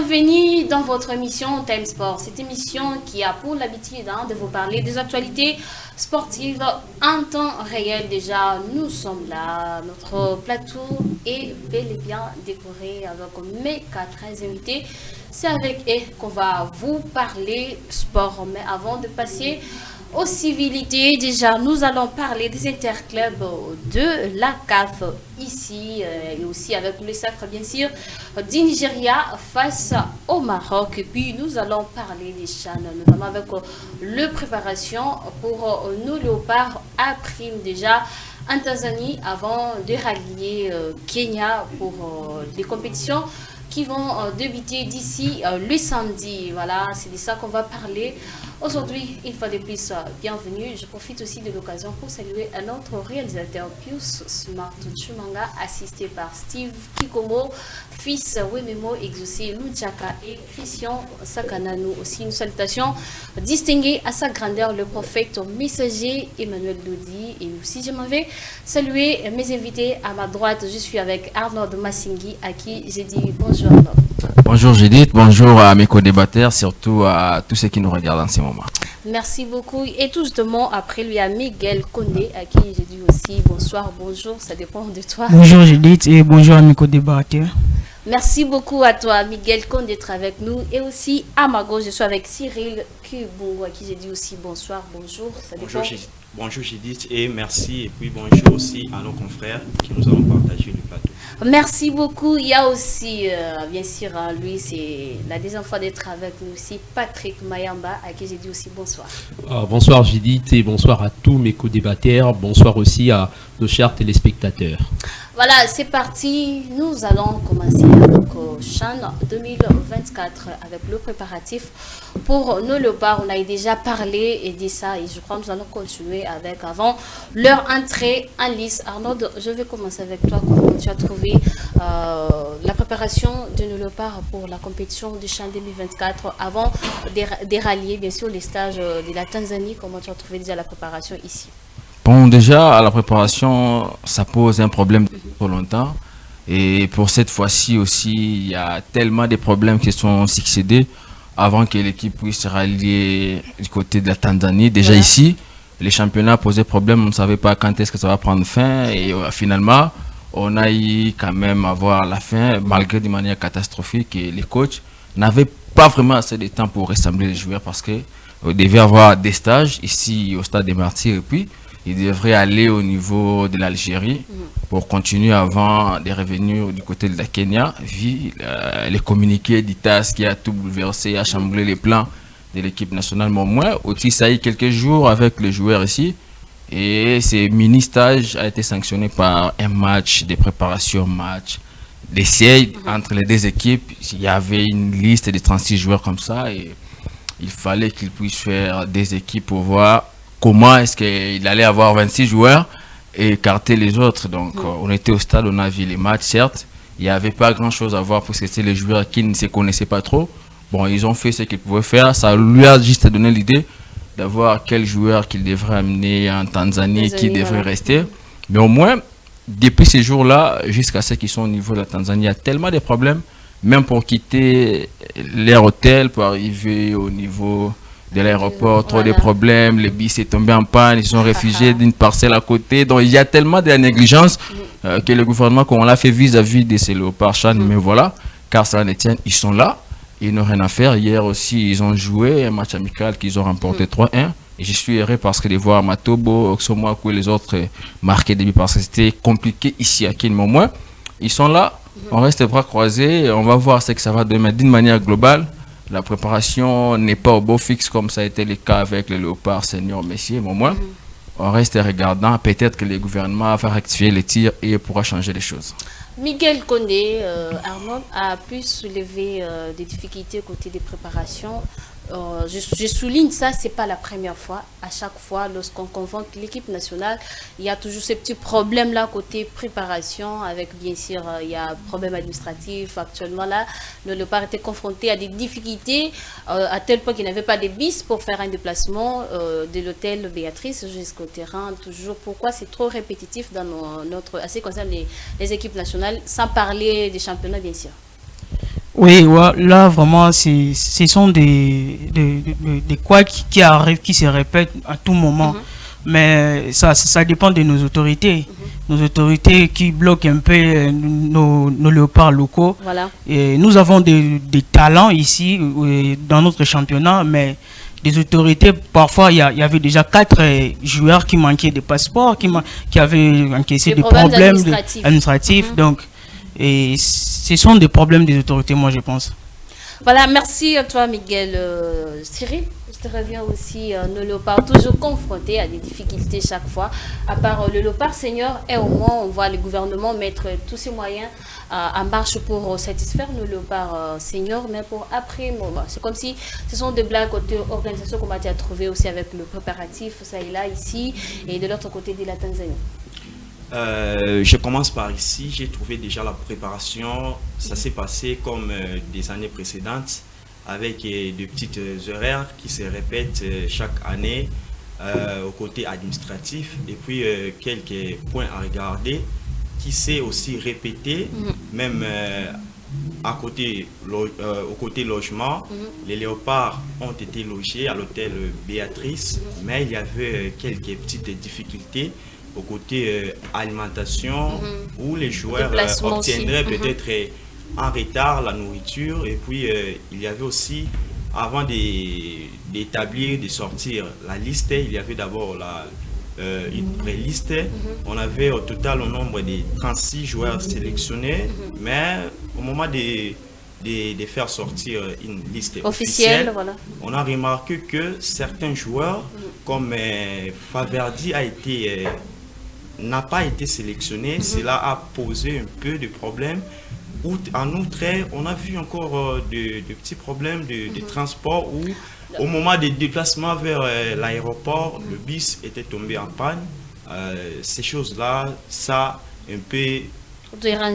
Bienvenue dans votre émission Time Sport. Cette émission qui a pour l'habitude de vous parler des actualités sportives en temps réel. Déjà, nous sommes là. Notre plateau est bel et bien décoré avec mes 4 invités. C'est avec eux qu'on va vous parler sport. Mais avant de passer aux civilités, déjà, nous allons parler des interclubs de la CAF ici et aussi avec le sacre, bien sûr, du Nigeria face au Maroc. Et puis, nous allons parler des CHAN, notamment avec le préparation pour nos léopards à prime déjà en Tanzanie avant de rallier Kenya pour les compétitions qui vont débuter d'ici le samedi. Voilà, c'est de ça qu'on va parler aujourd'hui. Une fois de plus, bienvenue. Je profite aussi de l'occasion pour saluer un autre réalisateur, Pius Smart Chumanga, assisté par Steve Kikomo, fils Wememo Exaucé Luchaka et Christian Sakananu. Aussi une salutation distinguée à sa grandeur, le prophète messager Emmanuel Dodi. Et aussi, je m'en vais saluer mes invités à ma droite. Je suis avec Arnaud Massingi, à qui j'ai dit bonjour. Bonjour Judith, bonjour à mes co-débatteurs, surtout à tous ceux qui nous regardent en ce moment. Merci beaucoup. Et tout justement, après lui, à Miguel Condé, à qui j'ai dit aussi bonsoir, bonjour, ça dépend de toi. Bonjour Judith et bonjour à mes co-débatteurs. Merci beaucoup à toi, Miguel Condé, d'être avec nous. Et aussi à ma gauche, je suis avec Cyril Kubungo, à qui j'ai dit aussi bonsoir, bonjour, ça dépend. Bonjour Judith et merci. Et puis bonjour aussi à nos confrères qui nous avons partagé le plateau. Merci beaucoup. Il y a aussi, bien sûr, lui, c'est la deuxième fois d'être avec nous aussi, Patrick Mayamba, à qui j'ai dit aussi bonsoir. Bonsoir Judith et bonsoir à tous mes co-débatteurs. Bonsoir aussi à nos chers téléspectateurs. Voilà, c'est parti. Nous allons commencer avec CHAN 2024 avec le préparatif pour nos léopards. On a déjà parlé et dit ça et je crois que nous allons continuer avec avant leur entrée en lice. Arnaud, je vais commencer avec toi. Comment tu as trouvé la préparation de nos léopards pour la compétition du CHAN 2024 avant de rallier bien sûr les stages de la Tanzanie? Comment tu as trouvé déjà la préparation ici? Bon, déjà, à la préparation, ça pose un problème pour longtemps. Et pour cette fois-ci aussi, il y a tellement de problèmes qui sont succédés avant que l'équipe puisse se rallier du côté de la Tanzanie. Déjà ici, les championnats posaient problème, on ne savait pas quand est-ce que ça va prendre fin. Et finalement, on a eu quand même à voir la fin, malgré de manière catastrophique. Et les coachs n'avaient pas vraiment assez de temps pour rassembler les joueurs parce que devait avoir des stages ici au stade des Martyrs. Et puis, il devrait aller au niveau de l'Algérie pour continuer avant de revenir du côté de la Kenya, vu les communiqués d'ITAS qui a tout bouleversé, a chamboulé les plans de l'équipe nationale. Mais au moins, aussi, ça a eu quelques jours avec les joueurs ici. Et ces mini-stages a été sanctionné par un match de préparation, match d'essai entre les deux équipes. Il y avait une liste de 36 joueurs comme ça et il fallait qu'ils puissent faire des équipes pour voir comment est-ce qu'il allait avoir 26 joueurs et écarter les autres. Donc, on était au stade, on a vu les matchs, certes. Il n'y avait pas grand-chose à voir parce que c'était les joueurs qui ne se connaissaient pas trop. Bon, ils ont fait ce qu'ils pouvaient faire. Ça lui a juste donné l'idée d'avoir quels joueurs qu'ils devraient amener en Tanzanie, qui devraient rester. Mais au moins, depuis ces jours-là, jusqu'à ceux qui sont au niveau de la Tanzanie, il y a tellement de problèmes, même pour quitter leur hôtel, pour arriver au niveau de l'aéroport, trop de problèmes, le bus est tombé en panne, ils sont réfugiés d'une parcelle à côté. Donc il y a tellement de négligence que le gouvernement, qu'on l'a fait vis-à-vis de ces léopards CHAN, mais voilà, car ça en tient, ils sont là, ils n'ont rien à faire. Hier aussi, ils ont joué un match amical qu'ils ont remporté 3-1. Et je suis heureux parce que de voir Matobo, Oxomoakou et les autres marquer des buts parce que c'était compliqué ici à Kin. Mais au moins, ils sont là, on reste les bras croisés, on va voir ce que ça va donner d'une manière globale. La préparation n'est pas au beau fixe comme ça a été le cas avec le léopard senior Messier, mais au moins, on reste regardant. Peut-être que le gouvernement va rectifier les tirs et pourra changer les choses. Miguel Condé, Arnaud, a pu soulever des difficultés côté des préparations. Je souligne ça, c'est pas la première fois. À chaque fois, lorsqu'on convoque l'équipe nationale, il y a toujours ces petits problèmes là côté préparation. Avec bien sûr, il y a un problème administratif. Actuellement là, le léopard était confronté à des difficultés à tel point qu'il n'avait pas de bis pour faire un déplacement de l'hôtel Béatrice jusqu'au terrain. Toujours pourquoi c'est trop répétitif dans notre, assez concerne les équipes nationales, sans parler des championnats bien sûr. Oui, ouais, là vraiment, ce sont des quoi qui arrivent, qui se répètent à tout moment. Mais ça dépend de nos autorités. Nos autorités qui bloquent un peu nos léopards locaux. Voilà. Et nous avons des talents ici dans notre championnat, mais des autorités, parfois il y avait déjà 4 joueurs qui manquaient de passeports, qui avaient encaissé des problèmes administratifs. Donc, et ce sont des problèmes des autorités, moi je pense. Voilà, merci à toi Miguel. Cyril, je te reviens aussi, nos léopards toujours confrontés à des difficultés chaque fois. À part le léopard senior, et au moins on voit le gouvernement mettre tous ses moyens en marche pour satisfaire nos léopards seniors, mais pour après, bon, c'est comme si ce sont des blagues côté organisation qu'on va trouver aussi avec le préparatif, ça et là, ici, et de l'autre côté de la Tanzanie. Je commence par ici. J'ai trouvé déjà la préparation. Ça s'est passé comme des années précédentes, avec de petites horaires qui se répètent chaque année au côté administratif, et puis quelques points à regarder qui s'est aussi répété, même au côté logement. Les léopards ont été logés à l'hôtel Béatrice, mais il y avait quelques petites difficultés au côté alimentation, où les joueurs obtiendraient peut-être en retard la nourriture. Et puis il y avait aussi, avant d'établir, de sortir la liste, il y avait d'abord une pré-liste. On avait au total au nombre de 36 joueurs sélectionnés, mais au moment de faire sortir une liste officielle, voilà, on a remarqué que certains joueurs, comme Faverdi n'a pas été sélectionné. Cela a posé un peu de problèmes. En outre, on a vu encore de petits problèmes de transport, où au moment des déplacements vers l'aéroport, le bus était tombé en panne. Ces choses-là, ça a un peu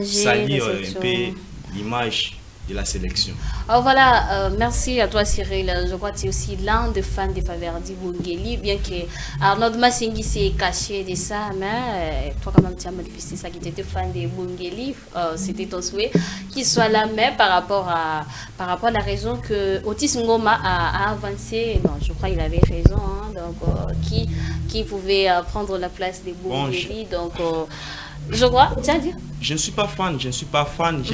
sali un peu l'image de la sélection. Alors voilà, merci à toi Cyril. Je crois que tu es aussi l'un des fans de Faverdi Bungeli, bien que Arnaud Massengi s'est caché de ça, mais toi quand même tu as manifesté ça, qui était fan de Bungeli. C'était ton souhait qu'il soit là, mais par rapport à la raison que Otis Ngoma a avancé, non, je crois qu'il avait raison, hein, donc qui pouvait prendre la place de Bungeli, donc je crois, tiens, dire. Je ne suis pas fan, j'ai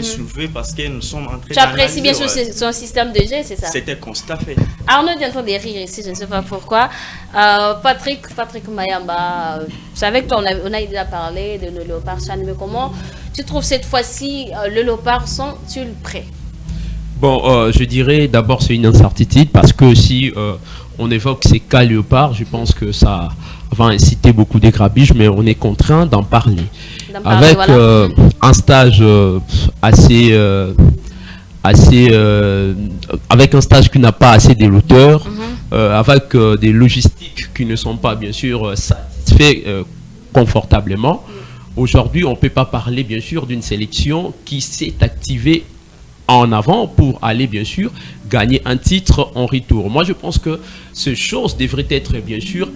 soulevé parce que nous sommes en train de... Tu apprécies bien sûr son système de jeu, c'est ça? C'était constat fait. Arnaud est en train de rire ici, je ne sais pas pourquoi. Patrick Mayamba, c'est avec toi, on a déjà parlé de nos léopards, mais comment tu trouves cette fois-ci le léopard, sont-ils prêts? Bon, je dirais d'abord c'est une incertitude, parce que si on évoque ces cas léopards, je pense que ça va inciter beaucoup de grabuge, mais on est contraint d'en parler. Avec voilà, un stage avec un stage qui n'a pas assez de l'auteur, avec des logistiques qui ne sont pas bien sûr satisfaits confortablement. Aujourd'hui, on ne peut pas parler bien sûr d'une sélection qui s'est activée en avant pour aller bien sûr gagner un titre en retour. Moi je pense que ces choses devraient être bien sûr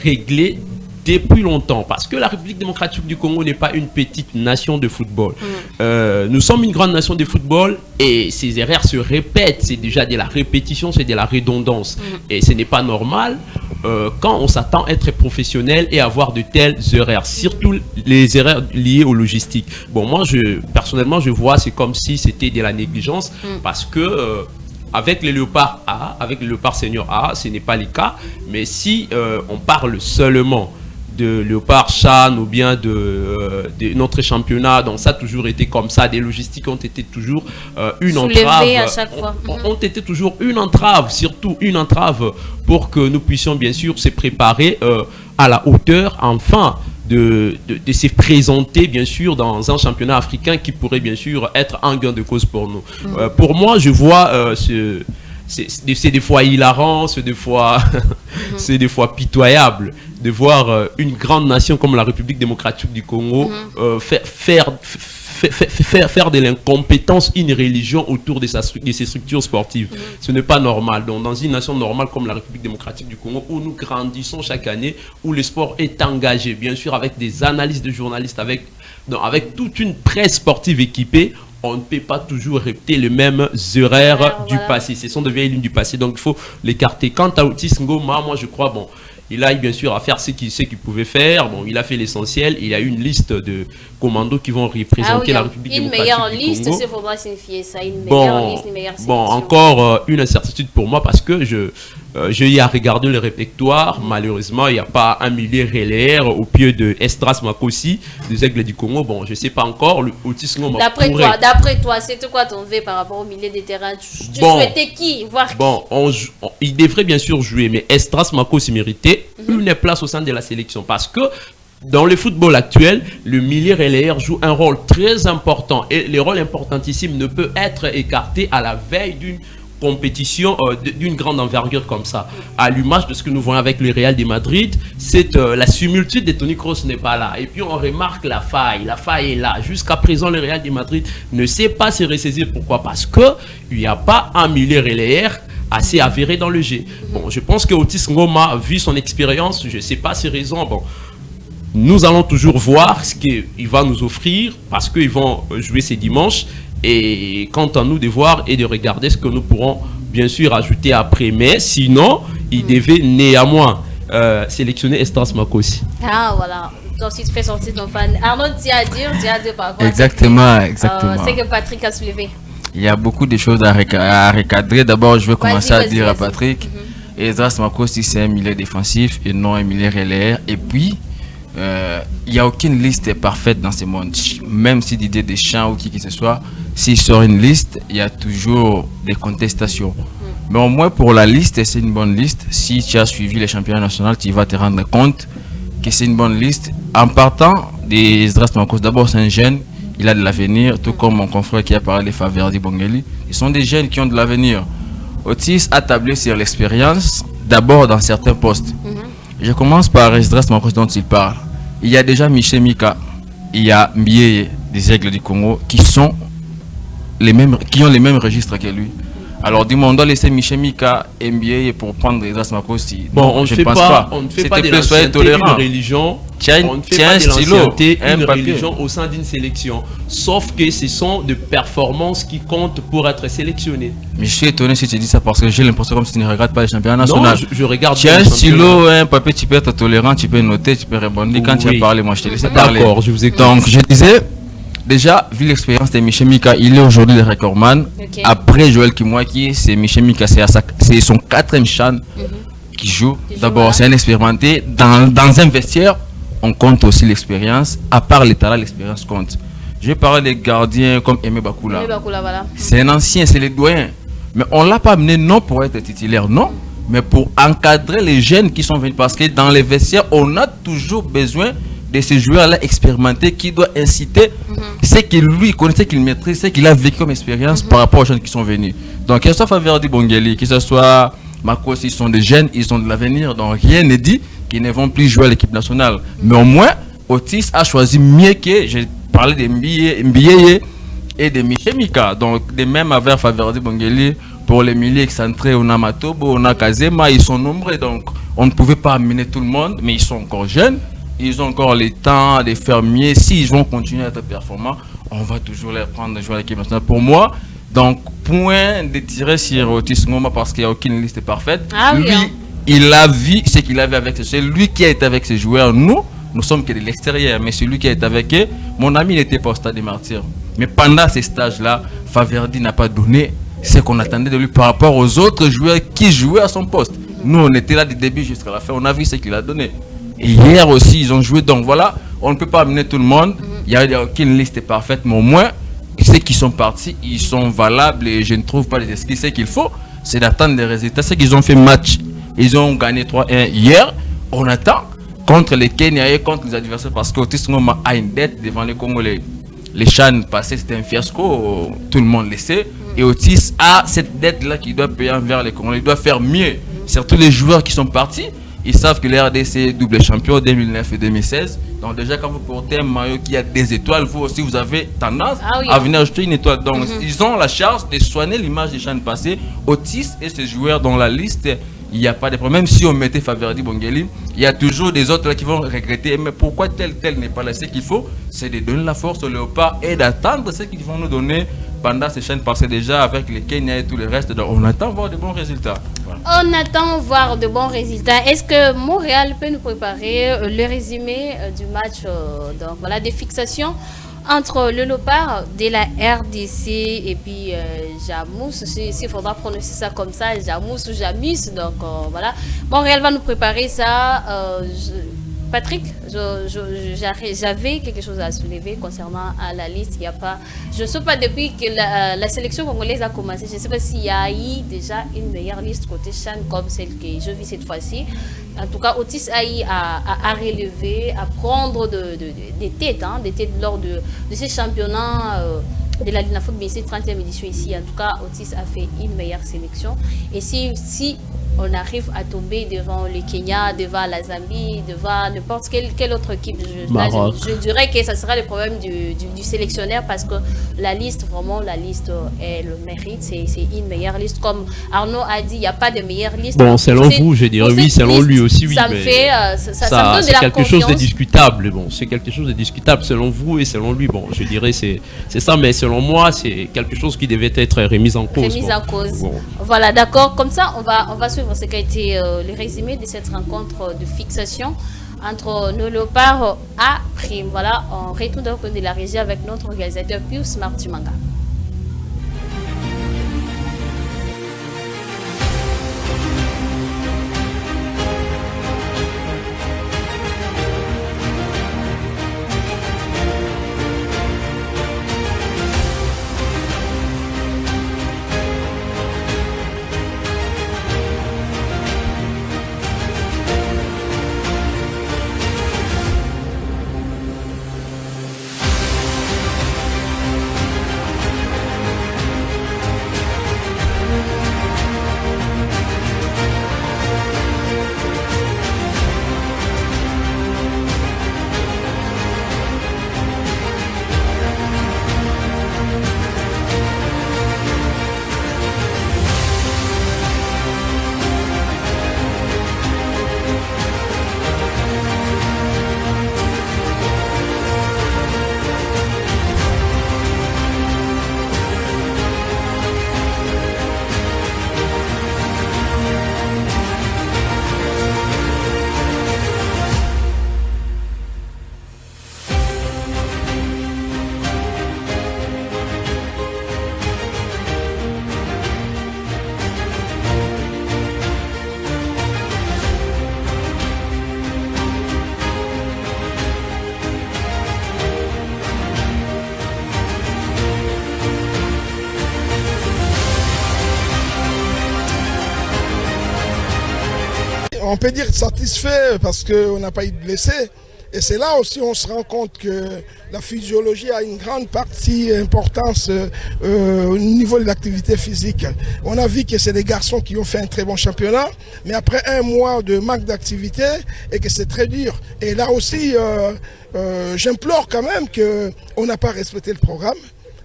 réglées depuis longtemps, parce que la République démocratique du Congo n'est pas une petite nation de football. Nous sommes une grande nation de football, et ces erreurs se répètent. C'est déjà de la répétition, c'est de la redondance, et ce n'est pas normal quand on s'attend à être professionnel et avoir de telles erreurs, surtout les erreurs liées aux logistiques. Bon, moi personnellement je vois c'est comme si c'était de la négligence, parce que avec les léopards A, avec les léopards senior A, ce n'est pas le cas. Mais si on parle seulement de léopard Chan ou bien de notre championnat, donc ça a toujours été comme ça. Des logistiques ont été toujours une entrave. À chaque fois. Ont été toujours une entrave, surtout une entrave pour que nous puissions bien sûr se préparer à la hauteur, enfin, de se présenter bien sûr dans un championnat africain qui pourrait bien sûr être un gain de cause pour nous. Pour moi, je vois c'est des fois hilarant, c'est des fois c'est des fois pitoyable de voir une grande nation comme la République démocratique du Congo faire de l'incompétence une religion autour de ses structures sportives. Ce n'est pas normal. Donc, dans une nation normale comme la République démocratique du Congo, où nous grandissons chaque année, où le sport est engagé, bien sûr avec des analyses de journalistes, avec toute une presse sportive équipée, on ne peut pas toujours répéter les mêmes erreurs du passé. Ce sont de vieilles lignes du passé, donc il faut l'écarter. Quant à Otis Ngoma, moi je crois, bon, il a bien sûr à faire ce qu'il pouvait faire. Bon, il a fait l'essentiel. Il y a une liste de commandos qui vont représenter la République démocratique du Congo. Une meilleure liste, c'est faudra signifier ça. Une meilleure liste, une meilleure sélection. Bon, encore une incertitude pour moi parce que je y ai regardé le répertoire. Malheureusement, il n'y a pas un milieu relayeur au pied de Esdras Makosi, des Aigles du Congo. Bon, je ne sais pas encore. Le Otis Ngoma D'après toi, c'était quoi ton V par rapport au milieu des terrains? Tu souhaitais qui? Voir qui? Bon, il devrait bien sûr jouer, mais Esdras Makosi méritait une place au sein de la sélection parce que dans le football actuel, le milieu relayeur joue un rôle très important et le rôle importantissime ne peut être écarté à la veille d'une compétition d'une grande envergure comme ça. À l'image de ce que nous voyons avec le Real de Madrid, la similitude de Toni Kroos n'est pas là. Et puis on remarque la faille est là. Jusqu'à présent, le Real de Madrid ne sait pas se ressaisir. Pourquoi? Parce qu'il n'y a pas un milieu relayeur assez avéré dans le jeu. Bon, je pense que Otis Ngoma, vu son expérience, je ne sais pas ses raisons, bon, nous allons toujours voir ce qu'il va nous offrir parce qu'ils vont jouer ces dimanches. Et quant à nous de voir et de regarder ce que nous pourrons bien sûr ajouter après. Mais sinon, il devait néanmoins sélectionner Esdras Makosi. Ah voilà. Donc si tu fais sortir ton fan. Arnaud, tu as à dire, tu as deux par rapport. Exactement. C'est que Patrick a soulevé. Il y a beaucoup de choses à recadrer. D'abord, je vais commencer à dire à Patrick. Esdras Makosi, c'est un milieu défensif et non un milieu relayeur. Et puis, il n'y a aucune liste parfaite dans ce monde. Même si Didier Deschamps ou qui que ce soit, s'il sort une liste, il y a toujours des contestations. Mais au moins pour la liste, c'est une bonne liste. Si tu as suivi les championnats nationaux, tu vas te rendre compte que c'est une bonne liste. En partant des Esdras Makosi, d'abord c'est un jeune, il a de l'avenir, tout comme mon confrère qui a parlé de Faverdi Bongeli. Ils sont des jeunes qui ont de l'avenir. Otis a tablé sur l'expérience, d'abord dans certains postes. Je commence par Esdras Makosi dont il parle. Il y a déjà Michel Mika, il y a Mbieye des Aigles du Congo qui ont les mêmes registres que lui. Alors dis-moi, on doit laisser Michel Mika et Mbieye pour prendre Esdras Makosi. Bon, on ne fait pas de l'ancienneté une religion. On ne fait pas de l'ancienneté une religion au sein d'une sélection. Sauf que ce sont des performances qui comptent pour être sélectionnées. Mais je suis étonné si tu dis ça parce que j'ai l'impression comme si tu ne regardes pas les championnats nationaux. Non, je regarde. Tu as un stylo, un papier, tu peux être tolérant, tu peux noter, tu peux répondre. Quand tu as parlé, moi je te laisse parler. D'accord, je vous écoute. Donc je disais, déjà, vu l'expérience de Michel Mika, il est aujourd'hui le recordman. Okay. Après Joël Kimwaki, c'est Michel Mika, c'est son 4e CHAN qui joue. D'abord, c'est un expérimenté. Dans un vestiaire, on compte aussi l'expérience. À part les talents, l'expérience compte. Je vais parler des gardiens comme Aimé Bakula. Voilà. C'est un ancien, c'est les doyens. Mais on ne l'a pas amené non pour être titulaire, non, mais pour encadrer les jeunes qui sont venus. Parce que dans les vestiaires, on a toujours besoin de ces joueurs-là expérimentés qui doivent inciter ce qu'il lui connaît, ce qu'il maîtrise, ce qu'il a vécu comme expérience par rapport aux jeunes qui sont venus. Donc, que ce soit Faverdi Bongeli, que ce soit Makosi, ils sont des jeunes, ils ont de l'avenir. Donc, rien n'est dit qu'ils ne vont plus jouer à l'équipe nationale. Mais au moins, Otis a choisi mieux que, j'ai parlé de Mbieye et de Michel Mika. Donc, de même avec Faverdi Bongeli, pour les milieux excentrés, on a Matobo, on a Kazema, ils sont nombreux. Donc, on ne pouvait pas amener tout le monde, mais ils sont encore jeunes. Ils ont encore le temps de faire mieux. S'ils vont continuer à être performants, on va toujours les prendre de jouer à l'équipe nationale. Pour moi, donc, point de tirer sur Otis Ngoma parce qu'il n'y a aucune liste parfaite. Il a vu ce qu'il avait avec ses joueurs. Lui qui a été avec ses joueurs, nous sommes que de l'extérieur. Mais celui qui a été avec eux, mon ami n'était pas au stade des martyrs. Mais pendant ces stages-là, Faverdi n'a pas donné ce qu'on attendait de lui par rapport aux autres joueurs qui jouaient à son poste. Nous, on était là du début jusqu'à la fin. On a vu ce qu'il a donné. Et hier aussi, ils ont joué. Donc voilà, on ne peut pas amener tout le monde. Il n'y a aucune liste parfaite, mais au moins, ceux qui sont partis, ils sont valables et je ne trouve pas les excuses. Ce qu'il faut, c'est d'attendre des résultats. C'est qu'ils ont fait match. Ils ont gagné 3-1 hier. On attend contre les Kenyans et contre les adversaires parce qu'Otis Ngoma a une dette devant les Congolais. Les CHAN passés, c'était un fiasco. Tout le monde le sait. Et Otis a cette dette-là qu'il doit payer envers les Congolais. Il doit faire mieux. Surtout les joueurs qui sont partis. Ils savent que les RDC est double champion 2009 et 2016. Donc déjà quand vous portez un maillot qui a des étoiles, vous aussi vous avez tendance à venir ajouter une étoile. Donc ils ont la charge de soigner l'image des CHAN passés. Otis et ses joueurs dans la liste il n'y a pas de problème. Même si on mettait Faverdi Bongeli, il y a toujours des autres là qui vont regretter. Mais pourquoi tel n'est pas là? Ce qu'il faut, c'est de donner la force au léopard et d'attendre ce qu'ils vont nous donner pendant ces chaînes passées déjà avec les Kenya et tout le reste. Donc on attend voir de bons résultats. Voilà. On attend voir de bons résultats. Est-ce que Montréal peut nous préparer le résumé du match, donc voilà, des fixations entre le Léopard de la RDC et puis Jamous, s'il faudra prononcer ça comme ça, Jamous ou Jamus, donc voilà. Montréal va nous préparer ça. Patrick, j'avais quelque chose à soulever concernant la liste. Il y a pas, je ne sais pas, depuis que la sélection congolaise a commencé, je ne sais pas s'il y a eu déjà une meilleure liste côté Chan comme celle que je vis cette fois-ci. En tout cas, Otis a eu à relever, à prendre des têtes lors de ces championnats de la Linafoot BC 30e édition ici. En tout cas, Otis a fait une meilleure sélection. Et si on arrive à tomber devant le Kenya, devant la Zambie, devant n'importe quelle autre équipe, je dirais que ça sera le problème du sélectionneur, parce que la liste, vraiment, elle le mérite. C'est une meilleure liste. Comme Arnaud a dit, il n'y a pas de meilleure liste. Bon, selon vous, je dirais oui, selon lui aussi, oui. Ça me fait, ça me donne de la quelque chose de discutable. Bon, c'est quelque chose de discutable selon vous et selon lui. Bon, je dirais c'est ça, mais selon moi, c'est quelque chose qui devait être remis en cause. Bon. Voilà, d'accord. Comme ça, on va suivre ce qui a été le résumé de cette rencontre de fixation entre nos léopards à Prime. Voilà, on retourne donc de la régie avec notre organisateur Pius Martumanga. On peut dire satisfait parce qu'on n'a pas eu de blessés. Et c'est là aussi on se rend compte que la physiologie a une grande partie importance au niveau de l'activité physique. On a vu que c'est des garçons qui ont fait un très bon championnat, mais après un mois de manque d'activité et que c'est très dur. Et là aussi, j'implore quand même qu'on n'a pas respecté le programme.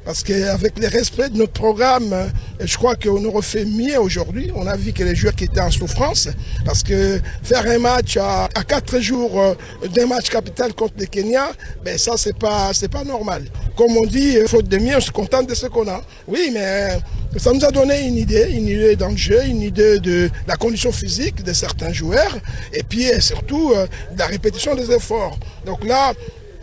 Parce qu'avec le respect de notre programme, je crois qu'on aurait fait mieux aujourd'hui. On a vu que les joueurs qui étaient en souffrance, parce que faire un match à 4 jours d'un match capital contre le Kenya, ben ça c'est pas normal. Comme on dit, faute de mieux, on se contente de ce qu'on a. Oui, mais ça nous a donné une idée dans le jeu, une idée de la condition physique de certains joueurs, et puis surtout de la répétition des efforts. Donc là,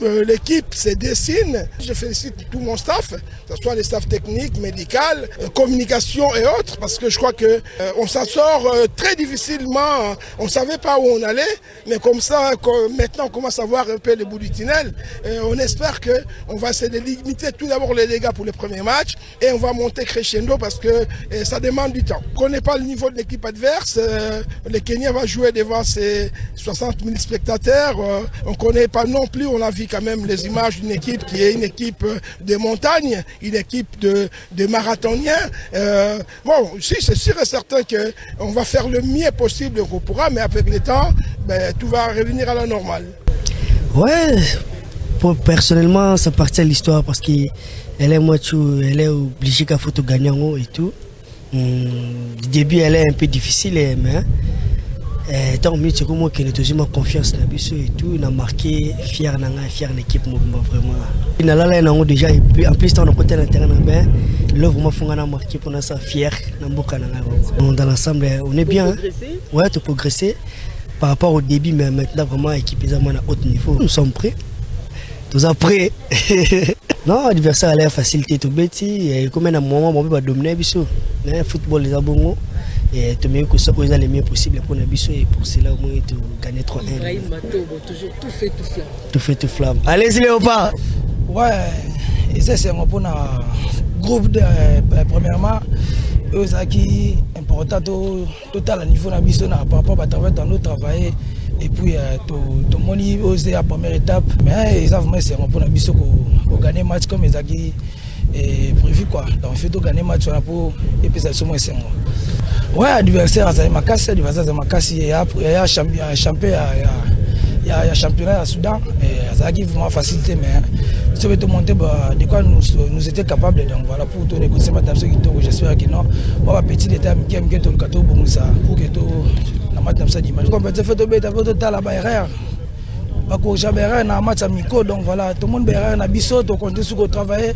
l'équipe se dessine. Je félicite tout mon staff, que ce soit les staffs techniques, médical, communication et autres, parce que je crois que on s'en sort très difficilement. On ne savait pas où on allait, mais comme ça, maintenant on commence à voir un peu le bout du tunnel. On espère qu'on va essayer de limiter tout d'abord les dégâts pour les premiers matchs et on va monter crescendo parce que ça demande du temps. On ne connaît pas le niveau de l'équipe adverse. Le Kenya va jouer devant ses 60 000 spectateurs. On ne connaît pas non plus, on a vu quand même les images d'une équipe qui est une équipe de montagne, une équipe de marathoniens. Bon, si c'est sûr et certain qu'on va faire le mieux possible qu'on pourra, mais avec le temps, ben, tout va revenir à la normale. Ouais, personnellement, ça appartient à l'histoire parce qu'elle est obligée qu'à photo gagnant et tout. Du début, elle est un peu difficile, mais tant mieux c'est comme moi qui est toujours ma confiance na biso et tout il a marqué fier nanga fier l'équipe Mobimba vraiment il a là nango déjà et puis en plus dans le côté de terrain ben là vraiment fongana marqué pour ça fier na mboka nanga dans l'ensemble on est bien ouais tu progresser par rapport au début mais maintenant vraiment équipe à haut niveau nous sommes prêts tous après non adversaire a l'air facilité tout bêti et comme un moment on va dominer biso le football les abongo et tu mets que ça pour les mieux possible pour Nabiso et pour cela au moins tu gagner 3-1. Ibrahim Matobo toujours tout fait tout flamme. Tout fait tout flamme. Allez-y Léopard. Ouais, et ça c'est un pour un groupe de premièrement eux qui important total à niveau Nabiso na par rapport à travers dans notre travail et puis tout moni osé à première étape mais ils vraiment c'est un pour Nabiso pour gagner match comme ils qui est prévu quoi. Donc il faut gagner match pour et puis ça c'est moins c'est ouais, adversaire à Makassi, adversaire à Makassi, il y a championnat à Soudan, et ça qui vraiment facilité, mais si on veut te montrer de quoi nous étions capables, donc voilà, pour tout négocier maintenant ce qui tourne, j'espère que non, on va petit détail, qui aime que tout le cadeau, pour ça, pour que tout, la match comme ça dimanche. Comme tu fais tout bête, tu fais tout à la barrière. Parce que j'avais un match amical, donc voilà, tout le monde a un biseau, tout compte sur le travail,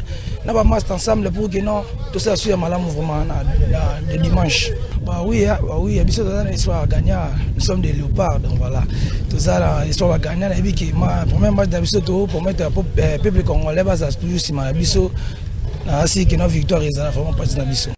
on va match ensemble pour que non, tout ça soit mal mouvement le dimanche. Bah oui, biseau dans l'histoire gagnant, nous sommes des léopards, donc voilà, tout ça l'histoire gagnant, et puis que ma première match d'Abisso pour mettre le peuple congolais, ça se toujours si mal Abisso, ainsi que notre victoire est vraiment partie d'Abisso.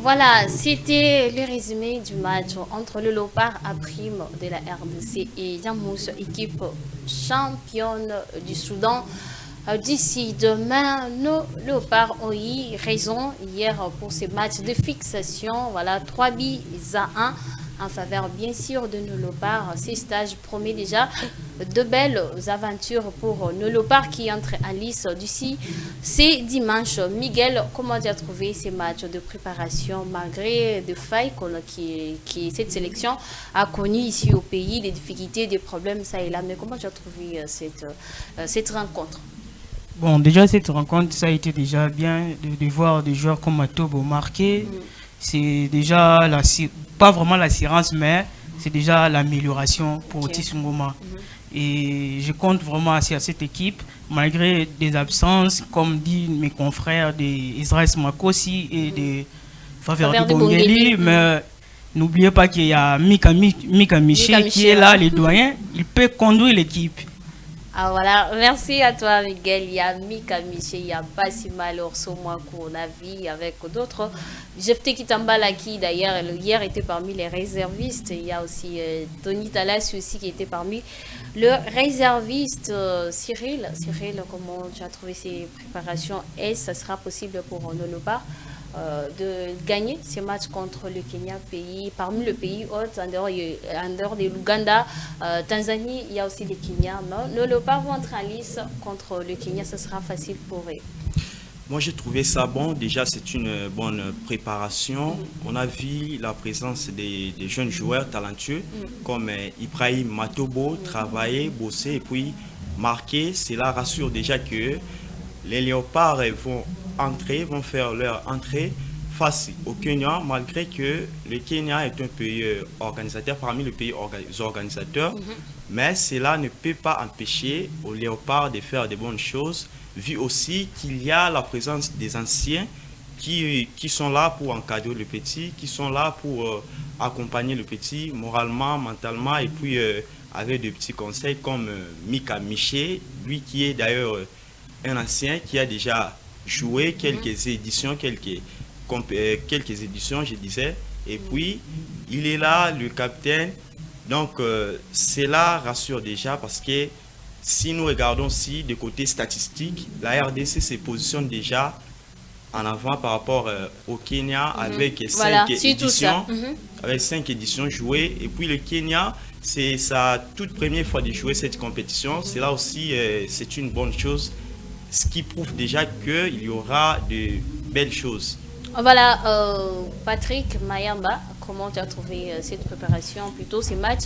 Voilà, c'était le résumé du match entre le Léopard à prime de la RDC et Yamous, équipe championne du Soudan. D'ici demain, nos Léopards ont eu raison hier pour ces matchs de fixation. Voilà, 3-1 en faveur bien sûr de nos Léopards. Ces stages promettent déjà de belles aventures pour nos Léopards qui entrent à lice d'ici. C'est dimanche. Miguel, comment tu as trouvé ces matchs de préparation malgré des failles qui cette sélection a connues ici au pays, des difficultés, des problèmes, ça et là. Mais comment tu as trouvé cette rencontre? Bon, déjà cette rencontre, ça a été déjà bien de voir des joueurs comme Matobo marquer. C'est déjà pas vraiment l'assurance, mais c'est déjà l'amélioration pour Otis Ngoma. Et je compte vraiment sur cette équipe, malgré des absences, comme disent mes confrères d'Israël Makosi et de Faverdi Bongeli. Mais n'oubliez pas qu'il y a Mika Miché qui est là, les doyens. Il peut conduire l'équipe. Ah voilà, merci à toi Miguel. Il y a Mika Miché, il y a Bassima Lorso, moi qu'on a vu avec d'autres. Jefté Kitambala qui d'ailleurs hier était parmi les réservistes. Il y a aussi Tony Talassi aussi qui était parmi le réserviste. Cyril, comment tu as trouvé ces préparations? Est-ce que ça sera possible pour nos Léopards de gagner ces matchs contre le Kenya, parmi le pays hôte, en dehors de l'Ouganda, Tanzanie, il y a aussi les Kenyans. Nos Léopards vont entrer en lice contre le Kenya, ça sera facile pour eux. Moi, j'ai trouvé ça bon. Déjà, c'est une bonne préparation. On a vu la présence des jeunes joueurs talentueux comme Ibrahim Matobo travailler, bosser et puis marquer. Cela rassure déjà que les Léopards vont faire leur entrée face au Kenya, malgré que le Kenya est un pays organisateur, parmi les pays organisateurs. Mais cela ne peut pas empêcher aux Léopards de faire de bonnes choses, vu aussi qu'il y a la présence des anciens qui sont là pour encadrer le petit, qui sont là pour accompagner le petit moralement, mentalement, et puis avec de petits conseils comme Mika Miché, lui qui est d'ailleurs un ancien qui a déjà joué quelques éditions, quelques éditions, je disais, et puis il est là, le capitaine. Donc cela rassure déjà parce que si nous regardons aussi de côté statistique, la RDC se positionne déjà en avant par rapport au Kenya avec 5 éditions, avec 5 éditions jouées. Et puis le Kenya, c'est sa toute première fois de jouer cette compétition. C'est là aussi, c'est une bonne chose, ce qui prouve déjà qu'il y aura de belles choses Voilà, Patrick Mayamba, comment tu as trouvé cette préparation, plutôt ces matchs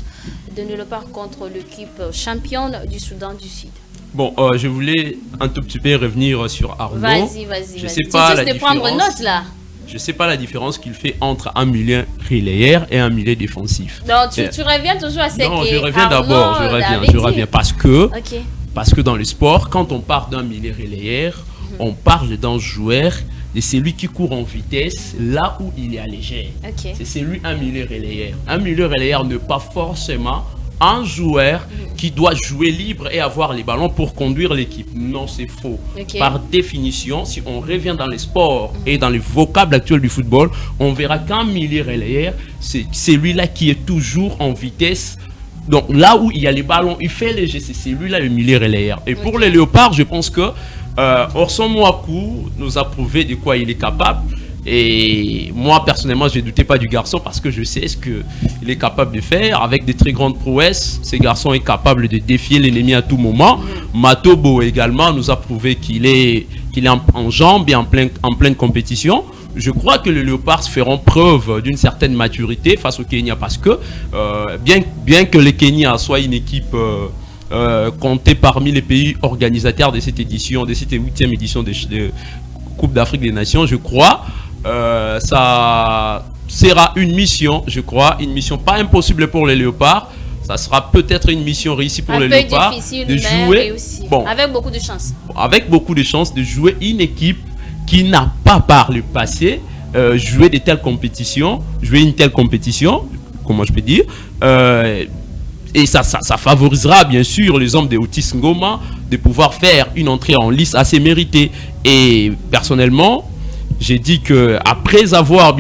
de Léopard contre l'équipe championne du Soudan du Sud? Bon, je voulais un tout petit peu revenir sur Arnaud. Vas-y. Je sais pas la différence. Prendre note là. Je sais pas la différence qu'il fait entre un milieu relayeur et un milieu défensif. Non, tu reviens toujours à ce que Non, je reviens d'abord, je reviens parce que dans le sport, quand on parle d'un milieu relayeur, on parle d'un joueur et c'est lui qui court en vitesse là où il est léger. C'est celui un milieu relayeur. Un milieu relayeur n'est pas forcément un joueur qui doit jouer libre et avoir les ballons pour conduire l'équipe. Non, c'est faux. Par définition, si on revient dans les sports et dans les vocables actuels du football, on verra qu'un milieu relayeur, c'est celui-là qui est toujours en vitesse. Donc là où il y a les ballons, il fait léger, c'est celui-là le milieu relayeur. Et pour les Léopards, je pense que Orson Mouakou nous a prouvé de quoi il est capable. Et moi personnellement je ne doutais pas du garçon parce que je sais ce qu'il est capable de faire avec des très grandes prouesses. Ce garçon est capable de défier l'ennemi à tout moment. Matobo également nous a prouvé qu'il est en jambes et en pleine compétition. Je crois que les Léopards feront preuve d'une certaine maturité face au Kenya parce que bien que le Kenya soit une équipe comptée parmi les pays organisateurs de cette édition, de cette 8e édition de Coupe d'Afrique des Nations, je crois ça sera une mission, une mission pas impossible pour les Léopards. Ça sera peut-être une mission réussie pour les Léopards de jouer avec beaucoup de chance. Avec beaucoup de chance de jouer une équipe qui n'a pas par le passé joué une telle compétition, comment je peux dire, et ça favorisera bien sûr les hommes de Otis Ngoma de pouvoir faire une entrée en lice assez méritée. Et personnellement, j'ai dit que après avoir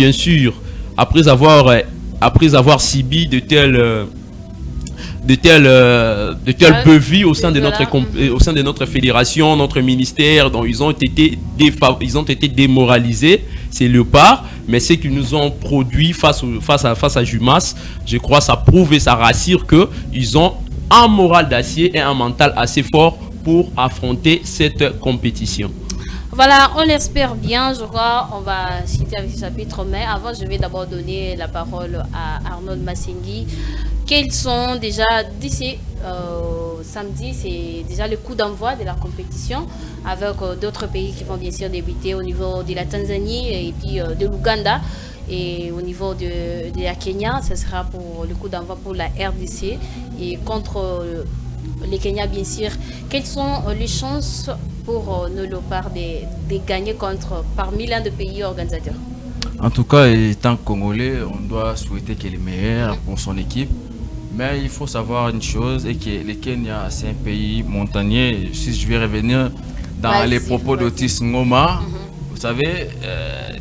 subi de telles bevies au sein de notre fédération, notre ministère, dont ils ont été démoralisés, ces Léopards, mais ce qu'ils nous ont produit face à Jumas, je crois ça prouve et ça rassure qu'ils ont un moral d'acier et un mental assez fort pour affronter cette compétition. Voilà, on l'espère bien, je crois, on va citer avec ce chapitre, mais avant je vais d'abord donner la parole à Arnold Massengui. Quels sont déjà d'ici samedi, c'est déjà le coup d'envoi de la compétition avec d'autres pays qui vont bien sûr débuter au niveau de la Tanzanie et puis de l'Ouganda. Et au niveau de la Kenya, ce sera pour le coup d'envoi pour la RDC et contre les Kenyans bien sûr. Quelles sont les chances pour nos Léopards de gagner parmi l'un des pays organisateurs? En tout cas, étant Congolais, on doit souhaiter qu'il est meilleur pour son équipe. Mais il faut savoir une chose, et que le Kenya, c'est un pays montagneux. Si je vais revenir dans les propos d'Otis Ngoma, vous savez,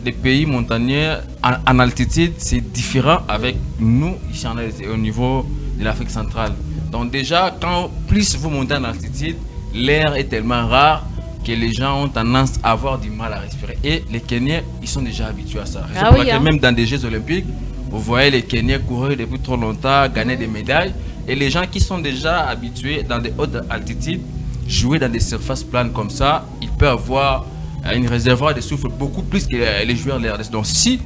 les pays montagneux en altitude, c'est différent avec nous, ici au niveau de l'Afrique centrale. Donc déjà, quand plus vous montez en altitude, l'air est tellement rare que les gens ont tendance à avoir du mal à respirer. Et les Kenyans, ils sont déjà habitués à ça. Même dans des Jeux olympiques, vous voyez les Kenyans courir depuis trop longtemps, gagner des médailles. Et les gens qui sont déjà habitués dans des hautes altitudes, jouer dans des surfaces planes comme ça, ils peuvent avoir une réservoir de souffle beaucoup plus que les joueurs de la RDC. Donc si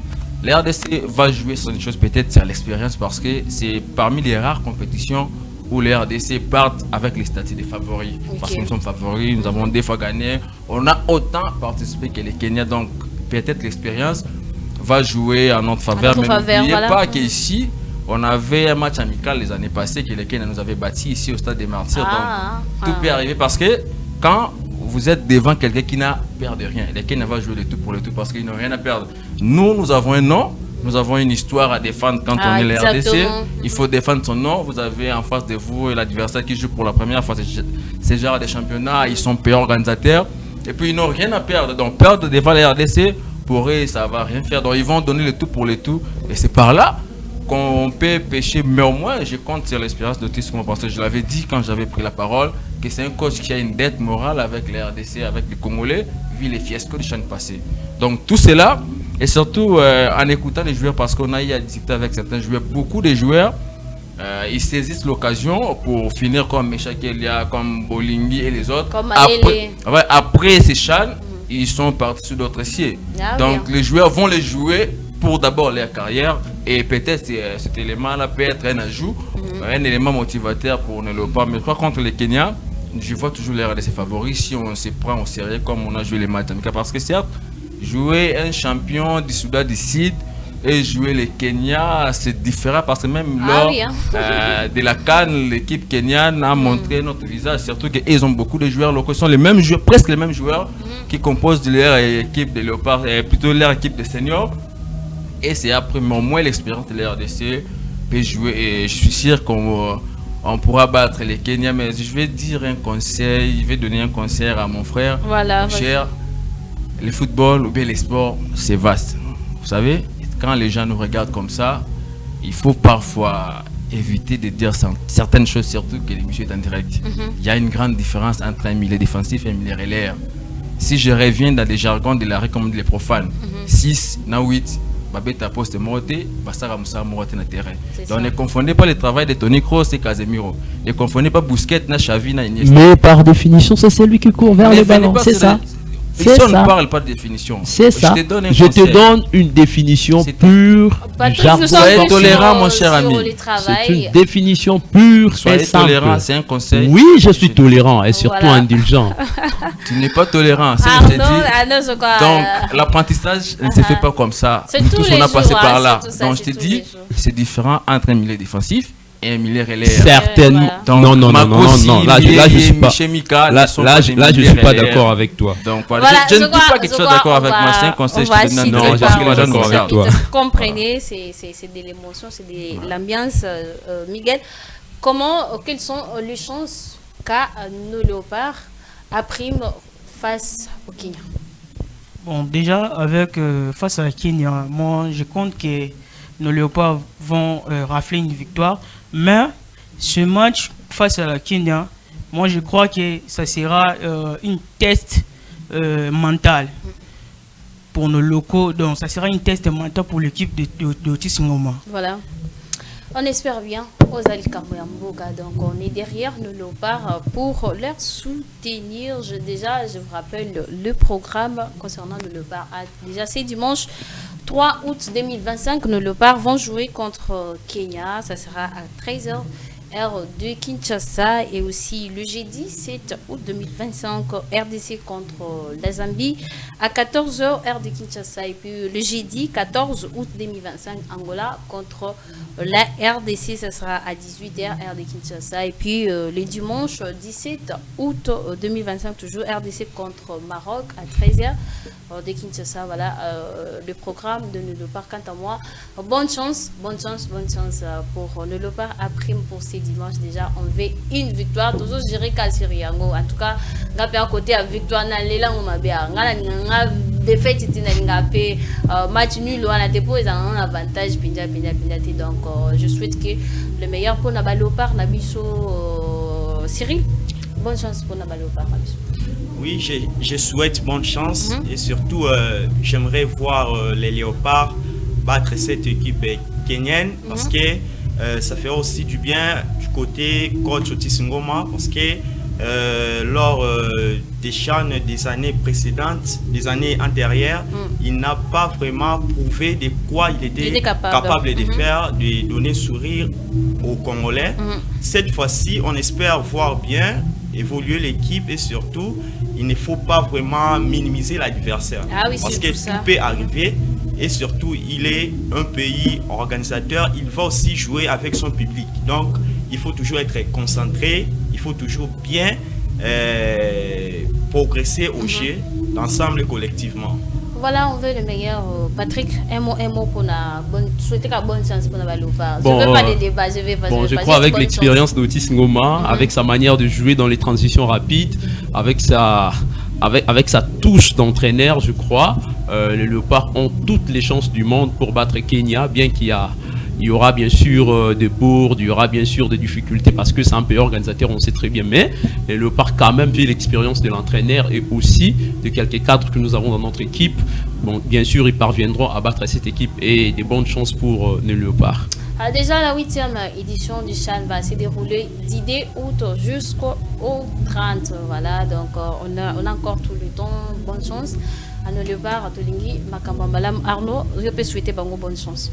la RDC va jouer sur une chose, peut-être c'est l'expérience, parce que c'est parmi les rares compétitions où les RDC partent avec les statuts de favoris. Parce que nous sommes favoris, nous avons des fois gagné. On a autant participé que les Kenyans, donc peut-être l'expérience va jouer en notre faveur. Mais n'oubliez pas qu'ici, on avait un match amical les années passées que les Kenyans nous avaient battu ici au stade des Martyrs. Donc tout peut arriver, parce que quand vous êtes devant quelqu'un qui n'a peur de rien, les Kenyans vont jouer le tout pour le tout parce qu'ils n'ont rien à perdre. Nous avons un nom. Nous avons une histoire à défendre quand on est la RDC. Il faut défendre son nom. Vous avez en face de vous l'adversaire qui joue pour la première fois ces genres de championnats. Ils sont pays organisateurs. Et puis ils n'ont rien à perdre. Donc perdre devant la RDC, pour eux, ça ne va rien faire. Donc ils vont donner le tout pour le tout. Et c'est par là qu'on peut pêcher. Mais au moins, je compte sur l'expérience d'Otis Ngoma, parce que je l'avais dit quand j'avais pris la parole, que c'est un coach qui a une dette morale avec la RDC, avec les Congolais, vu les fiascos du l'année passée. Donc tout cela... Et surtout en écoutant les joueurs, parce qu'on a eu à discuter avec certains joueurs, beaucoup de joueurs, ils saisissent l'occasion pour finir comme Meshak Elia, comme Bolingi et les autres. Comme après ces CHAN, ils sont partis sur d'autres cieux. Ah, Donc bien. les joueurs vont les jouer pour d'abord leur carrière et peut-être cet élément-là peut être un ajout, un élément motivateur pour ne le pas. Mais je crois contre les Kenyans, je vois toujours l'air de ses favoris si on se prend au sérieux comme on a joué les matchs amicaux. Parce que certes, jouer un champion du Soudan du Sud et jouer les Kenya, c'est différent parce que même lors de la CAN, l'équipe kenyane a montré notre visage, surtout qu'ils ont beaucoup de joueurs locaux, ce sont les mêmes joueurs, presque les mêmes joueurs qui composent leur équipe de Léopard, plutôt leur équipe de seniors. Et c'est après au moins l'expérience de l'RDC peut jouer et je suis sûr qu'on pourra battre les Kenyans. Mais je vais dire un conseil, je vais donner un conseil à mon frère, voilà, mon cher. Le football ou bien les sports, c'est vaste. Vous savez, quand les gens nous regardent comme ça, il faut parfois éviter de dire certaines choses, surtout que l'émission est en direct. Il y a une grande différence entre un milieu défensif et un milieu relaire. Si je reviens dans des jargons de l'arrêt comme les profanes, 6, 8, Babeta poste morté, Bassara Moussa morté dans le terrain. Donc ne confondez pas le travail de Toni Kroos et Casemiro. Ne confondez pas Busquets, Xavi, Iniesta. Mais par définition, c'est celui qui court vers le ballon, c'est ça. Si on ne parle pas de définition, c'est ça. Je te donne une définition pure. Soyez tolérant, mon cher ami. C'est une définition pure. Soyez tolérant, c'est un conseil. Oui, je suis tolérant et surtout indulgent. Tu n'es pas tolérant, c'est ce que je te dis. Donc, l'apprentissage ne se fait pas comme ça. Nous tous, on a passé par là. Donc, je te dis, c'est différent entre un milieu défensif et un milieu relaire. Certainement. Donc, non. Là, je suis pas. Là, je suis pas d'accord avec toi. Donc, voilà, je ne dis pas quelque chose d'accord avec moi. C'est un conseil. Non, je suis pas d'accord avec toi. Vous comprenez, c'est de l'émotion, c'est de l'ambiance. Miguel, quelles sont les chances qu'a nos léopards à prime face au Kenya? Bon, déjà, face à la Kenya, moi, je compte que nos léopards vont rafler une victoire. Mais ce match face à la Kenya, moi, je crois que ça sera une test mental pour nos locaux. Donc, ça sera une test mental pour l'équipe de Otis Ngoma. Voilà. On espère bien aux Alikambouyamboga. Donc, on est derrière nos léopards pour leur soutenir. Je vous rappelle le programme concernant le léopard. Déjà, c'est dimanche 3 août 2025. Nos léopards vont jouer contre Kenya. Ça sera à 13h. heure de Kinshasa, et aussi le jeudi 7 août 2025 RDC contre la Zambie à 14h heure de Kinshasa, et puis le jeudi 14 août 2025 Angola contre la RDC, ça sera à 18h heure de Kinshasa, et puis le dimanche 17 août 2025 toujours RDC contre Maroc à 13h de Kinshasa. Voilà le programme de nos léopards. Quant à moi, bonne chance pour nos léopards à prime pour ces dimanches. Déjà on veut une victoire, toujours gérer Kasiriango. En tout cas ngapé à côté à victoire na lela ngomabia ngala défaite tinalingapé match nul on a déposé un avantage pinja. Donc je souhaite que le meilleur pour na léopard na biso. Cyril, bonne chance pour na léopard na biso. Oui, je souhaite bonne chance et surtout j'aimerais voir les léopards battre cette équipe kenyenne parce que ça fait aussi du bien du côté coach Otis Ngoma, parce que lors des CHAN des années précédentes, des années antérieures, il n'a pas vraiment prouvé de quoi il était capable de faire, de donner sourire aux Congolais. Cette fois-ci, on espère voir bien évoluer l'équipe et surtout, il ne faut pas vraiment minimiser l'adversaire. Parce que tout peut arriver. Et surtout, il est un pays organisateur, il va aussi jouer avec son public. Donc, il faut toujours être concentré, il faut toujours bien progresser au jeu, d'ensemble collectivement. Voilà, on veut le meilleur. Patrick, un mot pour souhaiter la bonne chance pour la léopard. Je ne veux pas de débat, je crois avec l'expérience d'Otis Ngoma, avec sa manière de jouer dans les transitions rapides, avec sa touche d'entraîneur, je crois, les léopards ont toutes les chances du monde pour battre Kenya, bien qu'il y aura bien sûr des bourdes, il y aura bien sûr des difficultés parce que c'est un pays organisateur, on sait très bien, mais les léopards quand même vu l'expérience de l'entraîneur et aussi de quelques cadres que nous avons dans notre équipe. Bon, bien sûr, ils parviendront à battre cette équipe et de bonnes chances pour les léopards. Alors déjà, la 8e édition du CHAN va se dérouler du 2 août jusqu'au 30. Voilà, donc on a encore tout le temps. bonne chance. À nos léopards, à Tolingi, Makambambalam, Arnaud, je peux souhaiter bango bonne chance.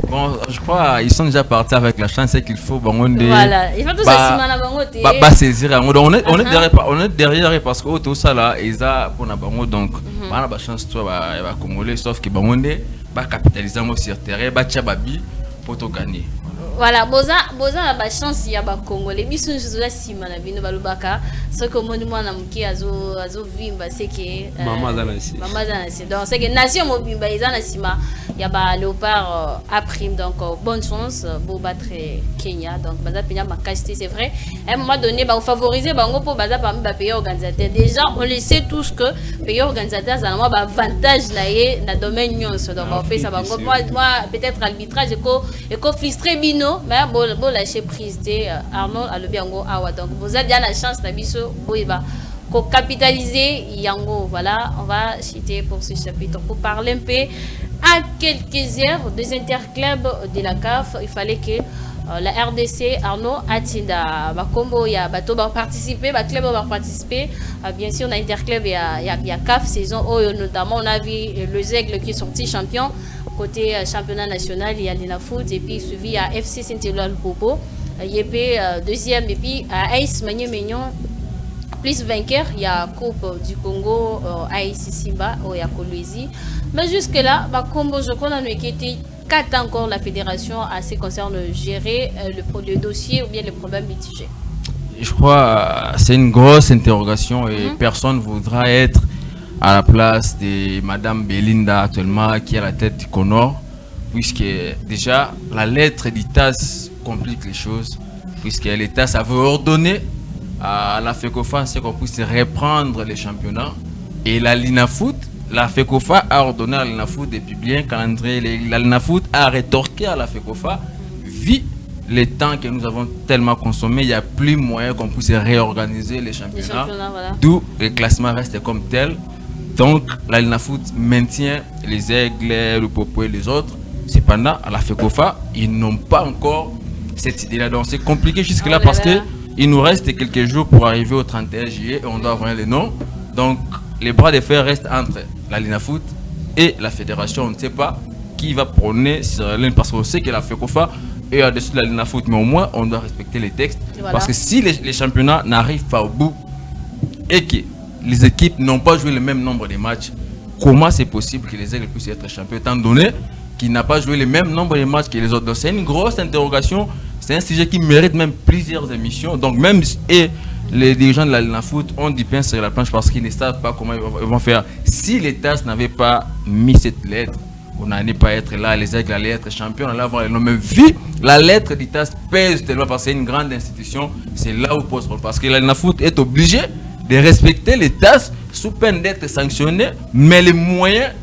Bon, je crois qu'ils sont déjà partis avec la chance qu'il faut. Voilà, il faut tout ça saisir. On est derrière parce que tout ça là, ils ont pour bango donc, on a la chance toi va cumuler sauf que bango va capitaliser sur terrain, va tchababi pour tout gagner. Voilà, boza la chance il y a ba Congolais biso nzo la sima na bino balubaka ce que moni mwana muki azo vimba c'est que mama zanasi donc c'est que nation mobimba izana sima il y a ba léopard à prime donc bonne chance pour battre Kenya donc baza penya makasti c'est vrai à un moment donné ba favoriser bango pour baza parmi ba pays organisateurs déjà on le sait tous que pays organisateurs ça ba avantage na ye na domaine nyonso donc on fait ça bango moi peut-être arbitrage eko frustré bino mais bon lâcher prise de Arnaud a le biango awa donc vous avez bien la chance d'abisso boiba ko capitaliser yango voilà on va citer pour ce chapitre pour parler un peu à quelques heures des interclubs de la CAF il fallait que la RDC Arnaud Atinda Bakombo ya bato ba participer ba club va participer bien sûr on a interclub il y a CAF saison notamment on a vu les Aigles qui est sorti champion côté championnat national il y a l'Inafoot et puis suivi à FC Saint-Éloi Popo YP deuxième et puis à Ace Magné Mignon plus vainqueur il y a Coupe du Congo Ace Simba ou ya Kolwezi mais jusque là Bakombo je connais nous qui était qu'attend encore la fédération à ce qui concerne gérer le dossier ou bien les problèmes mitigés? Je crois que c'est une grosse interrogation et personne ne voudra être à la place de Madame Belinda actuellement qui est à la tête du Conor, puisque déjà la lettre d'ITAS complique les choses, puisque l'État ça veut ordonner à la FECOFA qu'on puisse reprendre les championnats et la Linafoot. La FECOFA a ordonné à l'Inafoot de publier un calendrier. La Linafoot a rétorqué à la FECOFA, vu le temps que nous avons tellement consommé, il n'y a plus moyen qu'on puisse réorganiser les championnats. Voilà. D'où le classement reste comme tel. Donc la Linafoot maintient les Aigles, le Popo et les autres. Cependant, à la FECOFA, ils n'ont pas encore cette idée-là. Donc c'est compliqué jusque-là parce qu'il nous reste quelques jours pour arriver au 31 juillet et on doit avoir les noms. Donc les bras de fer restent entre la Linafoot et la fédération. On ne sait pas qui va prôner sur la ligne parce qu'on sait que la FECOFA est au-dessus de la Linafoot. Mais au moins, on doit respecter les textes. Voilà. Parce que si les championnats n'arrivent pas au bout et que les équipes n'ont pas joué le même nombre de matchs, comment c'est possible que les Aigles puissent être champions étant donné qu'ils n'ont pas joué le même nombre de matchs que les autres? Donc c'est une grosse interrogation. C'est un sujet qui mérite même plusieurs émissions. Donc même les dirigeants de la Linafoot ont du pain sur la planche parce qu'ils ne savent pas comment ils vont faire. Si les TAS n'avaient pas mis cette lettre, on n'allait pas être là, les Aigles allaient être champions, on allait avoir les noms. Mais vu la lettre du TAS pèse tellement parce que c'est une grande institution, c'est là où pose problème. Parce que la Linafoot est obligée de respecter les TAS sous peine d'être sanctionnée, mais les moyens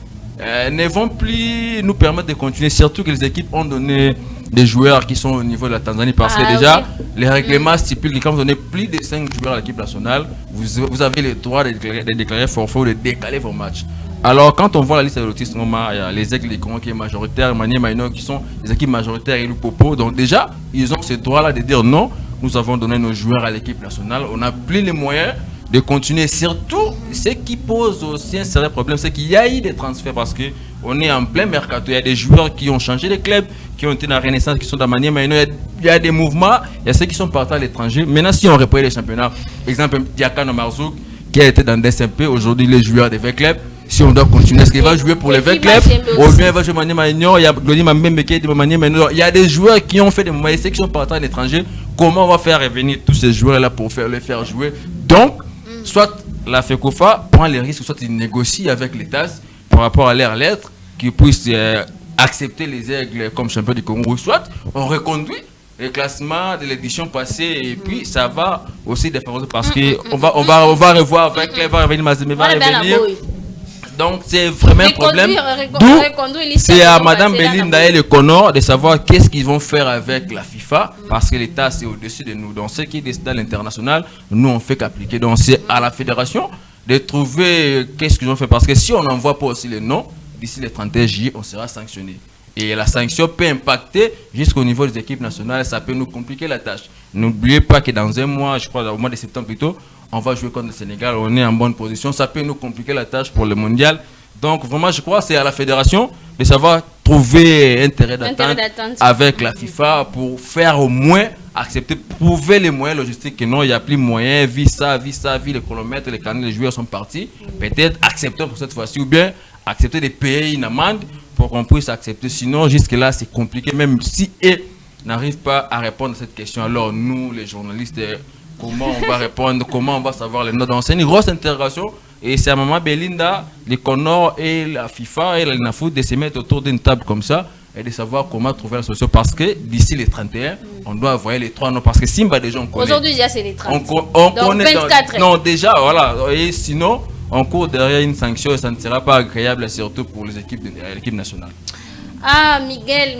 ne vont plus nous permettre de continuer, surtout que les équipes ont donné des joueurs qui sont au niveau de la Tanzanie parce que déjà les règlements stipulent que quand vous donnez plus de 5 joueurs à l'équipe nationale, vous avez le droit de déclarer forfait ou de décaler vos matchs. Alors quand on voit la liste de l'autisme, il y a les Aigles du Congo qui est majoritaire, Magné Maïno qui sont les équipes majoritaires et le Popo. Donc déjà, ils ont ce droit-là de dire non, nous avons donné nos joueurs à l'équipe nationale, on n'a plus les moyens de continuer. Surtout, ce qui pose aussi un sérieux problème, c'est qu'il y a eu des transferts parce qu'on est en plein mercato. Il y a des joueurs qui ont changé de club, qui ont été dans la Renaissance, qui sont dans Magné Maïno. Il y a des mouvements, il y a ceux qui sont partis à l'étranger. Maintenant, si on reprend les championnats, exemple, Diakano Marzouk, qui a été dans DSMP, aujourd'hui les joueurs des 20 clubs. Si on doit continuer, est-ce qu'il va jouer pour les 20 clubs ou bien il va jouer Magné Maïno? Il y a Glody Mambembe qui est de Magné Maïno. Il y a des joueurs qui ont fait des moyens, ceux qui sont partis à l'étranger. Comment on va faire revenir tous ces joueurs-là pour les faire jouer? Donc, soit la FECOFA prend les risques, soit il négocie avec les TAS par rapport à leur lettre, qu'ils puissent accepter les Aigles comme champion du Congo, soit on reconduit le classement de l'édition passée et puis ça va aussi défavoriser parce qu'on va revoir avec les va revenir Mazembe va revenir. Donc c'est vraiment un problème. C'est à Madame Belinda et le Conor de savoir qu'est-ce qu'ils vont faire avec la FIFA parce que l'État c'est au-dessus de nous. Donc ce qui est décidé à l'international, nous on fait qu'appliquer. Donc c'est à la fédération de trouver qu'est-ce qu'ils ont fait parce que si on n'envoie pas aussi les noms, d'ici le 31 juillet, on sera sanctionné. Et la sanction peut impacter jusqu'au niveau des équipes nationales. Ça peut nous compliquer la tâche. N'oubliez pas que dans un mois, je crois au mois de septembre plutôt, on va jouer contre le Sénégal. On est en bonne position. Ça peut nous compliquer la tâche pour le mondial. Donc vraiment, je crois que c'est à la fédération de savoir trouver un terrain d'attente avec la FIFA pour faire au moins accepter, prouver les moyens logistiques que non, il n'y a plus moyen, vu les chronomètres, les canaux, les joueurs sont partis. Peut-être accepter pour cette fois-ci ou bien accepter de payer une amende pour qu'on puisse accepter. Sinon, jusque-là, c'est compliqué. Même si eux n'arrivent pas à répondre à cette question, alors nous, les journalistes, comment on va répondre, comment on va savoir les notes. Donc, c'est une grosse interrogation. Et c'est à Maman Belinda, les Conors et la FIFA et la Linafoot de se mettre autour d'une table comme ça et de savoir comment trouver la solution. Parce que d'ici les 31, on doit envoyer les 3 noms. Parce que Simba, déjà, on connaît. Aujourd'hui, déjà, c'est les 30. On donc, connaît 24. Non, déjà, voilà. Et sinon, on court derrière une sanction et ça ne sera pas agréable, surtout pour les équipes l'équipe nationale. Ah, Miguel,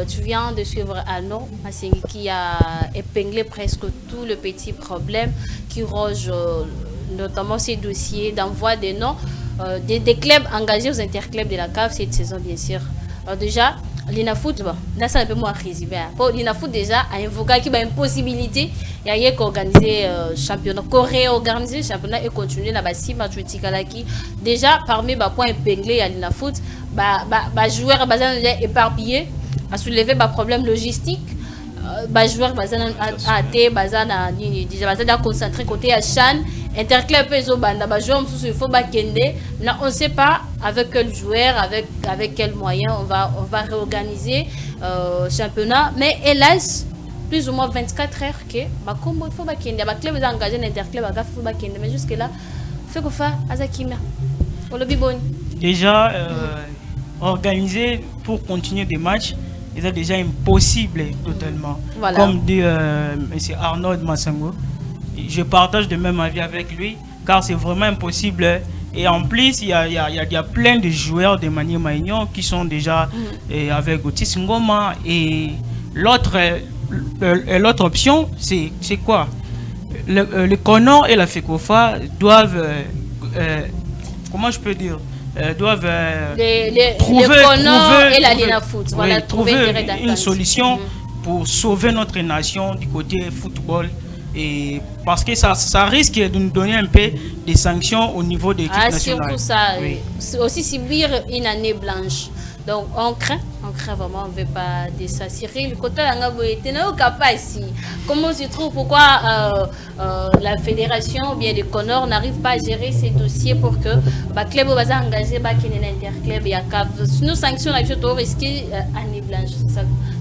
tu viens de suivre Arnaud Massengi qui a épinglé presque tout le petit problème qui ronge notamment ces dossiers d'envoi des noms des clubs engagés aux interclubs de la CAF cette saison, bien sûr. Alors déjà, l'Inafoot, là ça un peu moins résumé. L'Inafoot déjà a invoqué qu'il y a une possibilité, il y a organiser championnat, réorganiser le championnat et continuer la basi mathématique qui déjà parmi les points épinglés à l'Inafoot, joueurs déjà éparpillés, à soulever des problèmes logistiques. Joueurs déjà concentré côté à Chan interclub il faut on ne sait pas avec quel joueur avec quel moyen on va réorganiser championnat, mais hélas plus ou moins 24 heures que comme il faut club engagé l'interclub mais jusque là fait que faire azakima déjà organiser pour continuer des matchs. C'est déjà impossible totalement. Voilà. Comme dit M. Arnaud Massengi, je partage le même avis avec lui, car c'est vraiment impossible. Et en plus, il y a plein de joueurs de Maniema Maignan qui sont déjà avec Otis Ngoma. Et l'autre option, c'est quoi? Le Conor et la FECOFA doivent, comment je peux dire, doivent trouver une solution pour sauver notre nation du côté football, et parce que ça risque de nous donner un peu des sanctions au niveau des équipes nationales. Surtout ça, aussi subir une année blanche. Donc on craint vraiment, on ne veut pas de ça. Cyril, le côté de ici. Comment se trouve, pourquoi la fédération ou bien les Conors n'arrive pas à gérer ces dossiers pour que le club va engagé l'interclub et à CAF. Nous sanctions la risquer année blanche.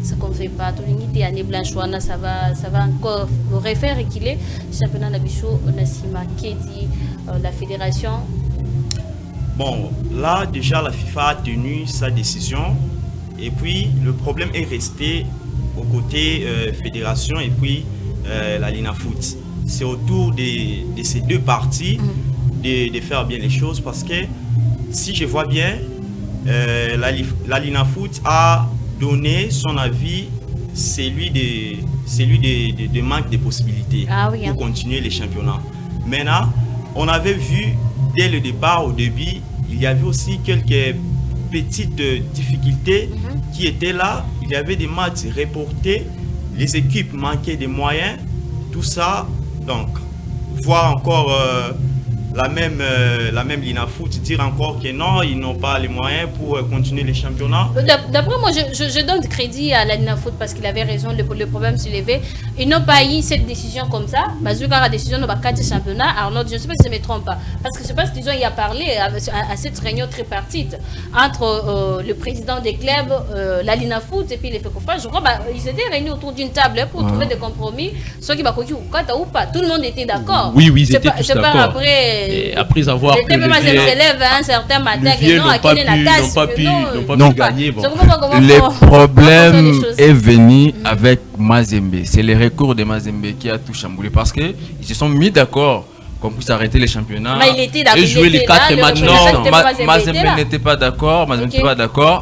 C'est ça qu'on ne fait pas. Tout l'unité année blanche, ça va encore refaire qu'il est championnat d'Abichou, Nassima, qui dit la fédération. Bon, là déjà la FIFA a tenu sa décision et puis le problème est resté au côté fédération et puis la Linafoot. C'est autour de ces deux parties de faire bien les choses, parce que si je vois bien, la Linafoot a donné son avis, celui de manque de possibilités pour continuer les championnats. Maintenant, on avait vu dès le départ, au début, il y avait aussi quelques petites difficultés qui étaient là. Il y avait des matchs reportés, les équipes manquaient de moyens, tout ça. Donc, voir encore la même Linafoot dire encore que non, ils n'ont pas les moyens pour continuer les championnats. D'après moi, je donne crédit à la Linafoot parce qu'il avait raison, le problème soulevé. Ils n'ont pas eu cette décision comme ça. Bazouk a la décision de quatre championnats. Arnaud, je ne sais pas si je ne me trompe pas. Parce que je pense qu'ils ont y a parlé à cette réunion tripartite entre le président des clubs, la Linafoot et puis les FECOFA. Je crois qu'ils étaient réunis autour d'une table pour trouver des compromis. Ceux qui ou pas, tout le monde était d'accord. Oui, ils étaient tous d'accord. Et après avoir que le s'élève un certain matin n'ont pas pu gagner. Bon. Le problème est venu avec Mazembe. C'est le recours de Mazembe qui a tout chamboulé, parce qu'ils se sont mis d'accord qu'on puisse arrêter les championnats et jouer les 4 matchs. Non, Mazembe n'était pas d'accord.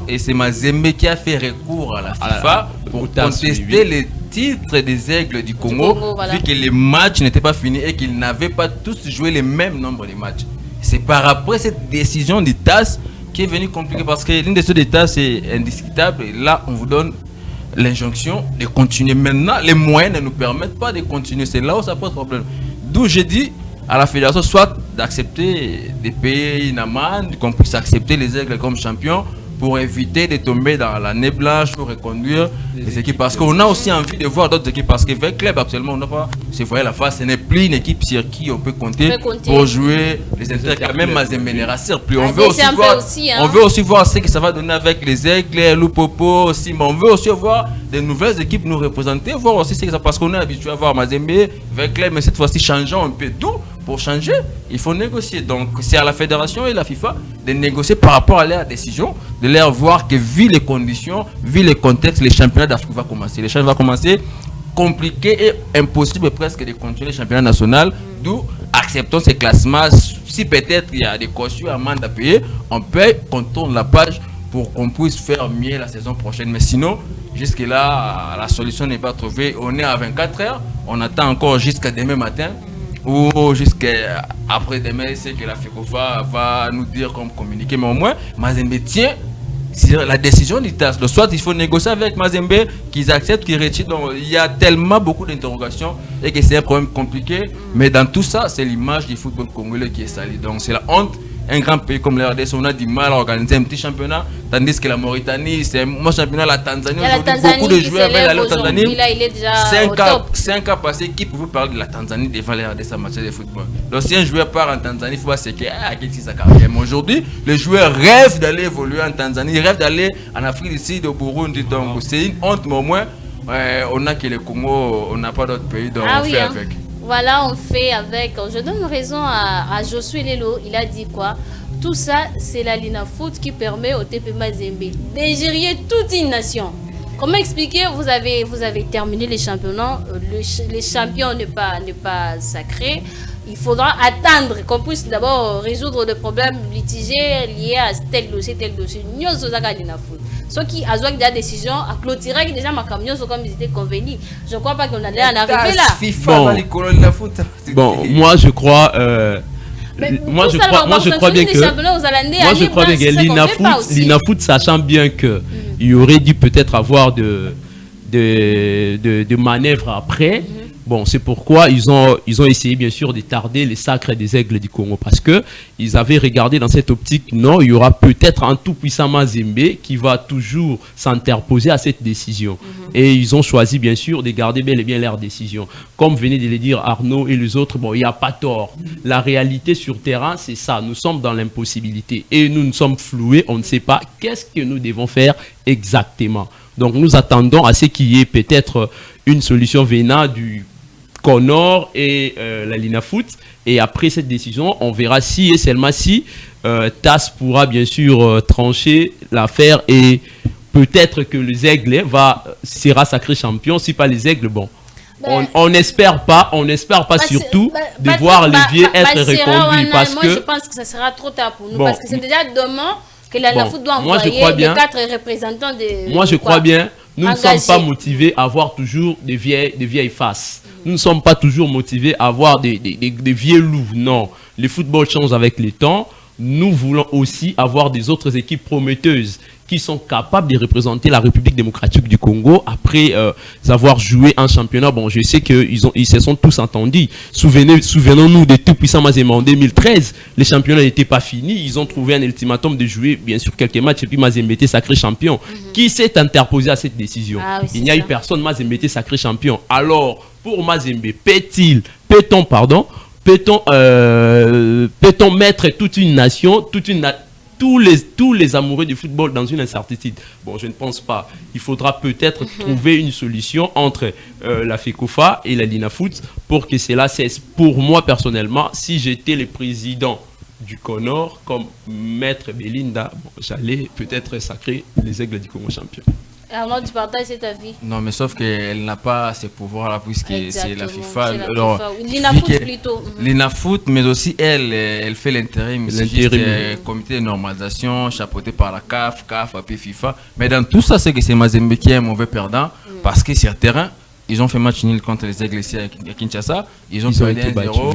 Et c'est Mazembe qui a fait recours à la FIFA pour contester les titres des Aigles du Congo, vu que les matchs n'étaient pas finis et qu'ils n'avaient pas tous joué les mêmes nombres de matchs. C'est par après cette décision du TAS qui est venu compliquer parce que l'une des choses d'État, c'est indiscutable. Et là, on vous donne l'injonction de continuer. Maintenant, les moyens ne nous permettent pas de continuer. C'est là où ça pose problème. D'où j'ai dit à la fédération, soit d'accepter de payer une amende, qu'on puisse accepter les Aigles comme champions pour éviter de tomber dans l'année blanche, pour reconduire les équipes. Parce qu'on a aussi envie de voir d'autres équipes. Parce que avec club, absolument, on n'a pas se voir la face. Ce n'est plus une équipe sur qui on peut compter pour jouer les intérêts. Quand même, Mazembe ne rassure plus. On veut aussi voir ce que ça va donner avec les Aigles, Lupopo aussi. Mais on veut aussi voir de nouvelles équipes nous représenter, voir aussi ce que ça. Parce qu'on est habitué à voir Mazembe avec club, mais cette fois-ci, changeons un peu tout. Pour changer, il faut négocier. Donc, c'est à la fédération et la FIFA de négocier par rapport à leur décision, de leur voir que, vu les conditions, vu les contextes, les championnats d'Afrique vont commencer. Les championnats vont commencer compliqué et impossible presque de continuer les championnats nationaux. D'où acceptons ces classements. Si peut-être il y a des cautions, amendes à payer, on paye, qu'on tourne la page pour qu'on puisse faire mieux la saison prochaine. Mais sinon, jusque-là, la solution n'est pas trouvée. On est à 24 heures, on attend encore jusqu'à demain matin. Ou jusqu'à après-demain, c'est que la FECOFA va nous dire comme communiqué. Mais au moins, Mazembe tient sur la décision du TAS. Soit il faut négocier avec Mazembe, qu'ils acceptent, qu'ils retirent. Donc, il y a tellement beaucoup d'interrogations et que c'est un problème compliqué. Mais dans tout ça, c'est l'image du football congolais qui est salie. Donc, c'est la honte. Un grand pays comme le RDC, on a du mal à organiser un petit championnat, tandis que la Mauritanie, c'est un bon championnat. La Tanzanie, aujourd'hui, beaucoup de joueurs veulent aller en Tanzanie. Là, il est déjà 5 ans passés, qui pouvait parler de la Tanzanie devant le RDC en matière de football? Donc, si un joueur part en Tanzanie, il faut voir ce qu'il y a, qu'est-ce sa carrière. Mais aujourd'hui, les joueurs rêvent d'aller évoluer en Tanzanie, ils rêvent d'aller en Afrique du Sud, au Burundi. Donc, c'est une honte, mais au moins, on a que le Congo, on n'a pas d'autres pays, donc on fait avec. Voilà, on fait avec. Je donne raison à Josué Lelo. Il a dit quoi? Tout ça, c'est la Linafoot qui permet au TP Mazembe d'ingérer toute une nation. Comment expliquer? Vous avez terminé les championnats. Les champions n'est pas sacré. Il faudra attendre qu'on puisse d'abord résoudre les problèmes litigés liés à tel dossier. Nous sommes à Linafoot. Ceux qui ont des décisions à clôturer déjà ma camion comme ils étaient convenus. Je ne crois pas qu'on allait en arriver là. Bon, moi je crois. Moi je crois bien que l'Inafoot, sachant bien que il y aurait dû peut-être avoir de manœuvres après. Bon, c'est pourquoi ils ont essayé bien sûr de tarder les sacres des Aigles du Congo, parce que ils avaient regardé dans cette optique, non, il y aura peut-être un tout puissant Mazembe qui va toujours s'interposer à cette décision. Et ils ont choisi bien sûr de garder bel et bien leur décision. Comme venait de le dire Arnaud et les autres, bon, il n'y a pas tort. La réalité sur terrain, c'est ça. Nous sommes dans l'impossibilité et nous sommes floués. On ne sait pas qu'est-ce que nous devons faire exactement. Donc nous attendons à ce qu'il y ait peut-être une solution venant du Conor et la Linafoot, et après cette décision on verra si et seulement si TAS pourra bien sûr trancher l'affaire, et peut-être que les Aigles sera sacré champion. Si pas les Aigles, bon, on n'espère pas surtout de voir les vieux être reconduits, parce que moi je pense que ça sera trop tard pour nous, parce que c'est déjà demain que la Linafoot doit envoyer les 4 représentants de... Moi je crois bien, nous ne sommes pas motivés à voir toujours des vieilles faces. Nous ne sommes pas toujours motivés à voir des vieux loups. Non, le football change avec le temps. Nous voulons aussi avoir des autres équipes prometteuses qui sont capables de représenter la République démocratique du Congo après avoir joué un championnat. Bon, je sais qu'ils se sont tous entendus. Souvenons-nous des tout puissants Mazembe en 2013. Les championnats n'étaient pas finis. Ils ont trouvé un ultimatum de jouer, bien sûr, quelques matchs, et puis Mazembe était sacré champion. Qui s'est interposé à cette décision? Il n'y a eu personne. Mazembe était sacré champion. Alors, pour Mazembe, peut-on mettre toute une nation, tous les amoureux du football dans une incertitude? Bon, je ne pense pas. Il faudra peut-être trouver une solution entre la FECOFA et la Linafoot pour que cela cesse. Pour moi, personnellement, si j'étais le président du Conor, comme Maître Belinda, bon, j'allais peut-être sacrer les Aigles du Congo champion. Arnaud, tu partages cet avis? Non, mais sauf qu'elle n'a pas ces pouvoirs-là, puisque c'est la FIFA. L'Inafoot plutôt. L'Inafoot, mais aussi elle fait l'intérim. C'est juste comité de normalisation, chapeauté par la CAF, puis FIFA. Mais dans tout ça, c'est que c'est Mazembe qui est un mauvais perdant, parce que sur le terrain, ils ont fait match nul contre les Aigles ici à Kinshasa. Ils ont perdu 1-0.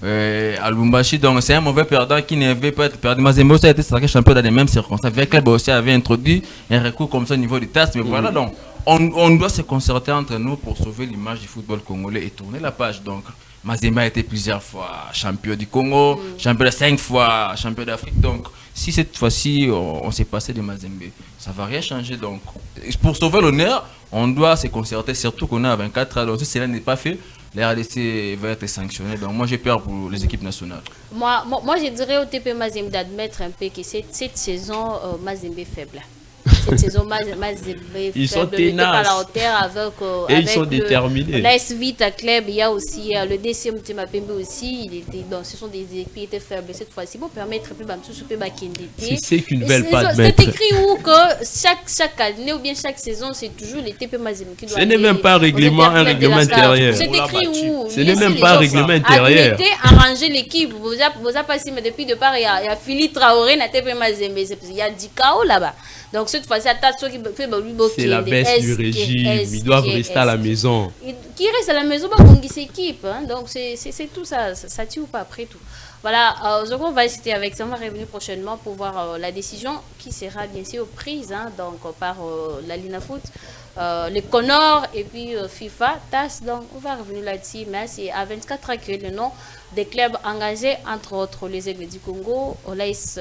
à Lubumbashi. Donc c'est un mauvais perdant qui ne veut pas être perdu. Mazembe aussi a été sacré champion dans les mêmes circonstances. Le club aussi avait introduit un recours comme ça au niveau du TAS. Mais voilà, donc on doit se concerter entre nous pour sauver l'image du football congolais et tourner la page. Donc Mazembe a été plusieurs fois champion du Congo, champion 5 fois, champion d'Afrique. Donc si cette fois-ci on s'est passé de Mazembe, ça ne va rien changer. Donc pour sauver l'honneur, on doit se concerter, surtout qu'on a 24 ans. Donc si cela n'est pas fait, la RDC va être sanctionnée. Donc moi j'ai peur pour les équipes nationales. Moi je dirais au TP Mazembe d'admettre un peu que cette saison Mazembe est faible. Cette saison Mazembe ils sont tenaces et ils sont déterminés. L'AS Vita Club, il y a aussi le DCM Temapembe aussi. Ce sont des équipes qui étaient faibles cette fois-ci. Pour permettre plus de c'est qu'une belle patte. C'est écrit où que chaque année ou bien chaque saison, c'est toujours les TP Mazembe qui doivent. Ce n'est même pas un règlement intérieur. C'est écrit où? Ce n'est même pas un règlement intérieur. Admettez, arranger l'équipe. Vous avez passé, mais depuis départ, il y a Philippe Traoré, il y a TP Mazembe. Il y a Dikao là-bas. Donc cette fois-ci, c'est la baisse du régime. Ils doivent rester à la maison. Qui reste à la maison, s'équipe. Donc c'est tout ça. Ça tue ou pas après tout. Voilà, on va essayer avec ça. On va revenir prochainement pour voir la décision qui sera bien sûr prise donc, par la Linafoot, le Connor et puis FIFA, TAS. Donc on va revenir là-dessus. Mais c'est à 24 ans que le nom des clubs engagés, entre autres les Aigles du Congo, l'AS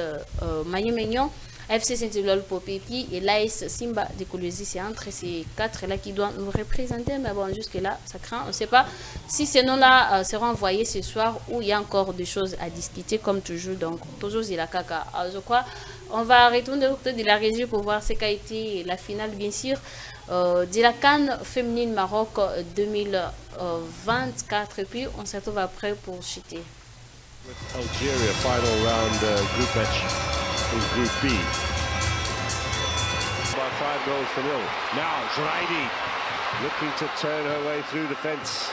Magny-Mignon, FC Saint-Éloi Popépi et l'AS Simba de Colosie. C'est entre ces quatre-là qui doivent nous représenter. Mais bon, jusque-là, ça craint. On ne sait pas si ces noms-là seront envoyés ce soir ou il y a encore des choses à discuter, comme toujours. Donc, toujours il y a la caca. Alors, je crois on va retourner de la région pour voir ce qu'a été la finale, bien sûr, de la CAN féminine Maroc 2024. Et puis, on se retrouve après pour chuter. Algeria, final round group match in Group B. By 5-0. Now Jraidi looking to turn her way through the fence.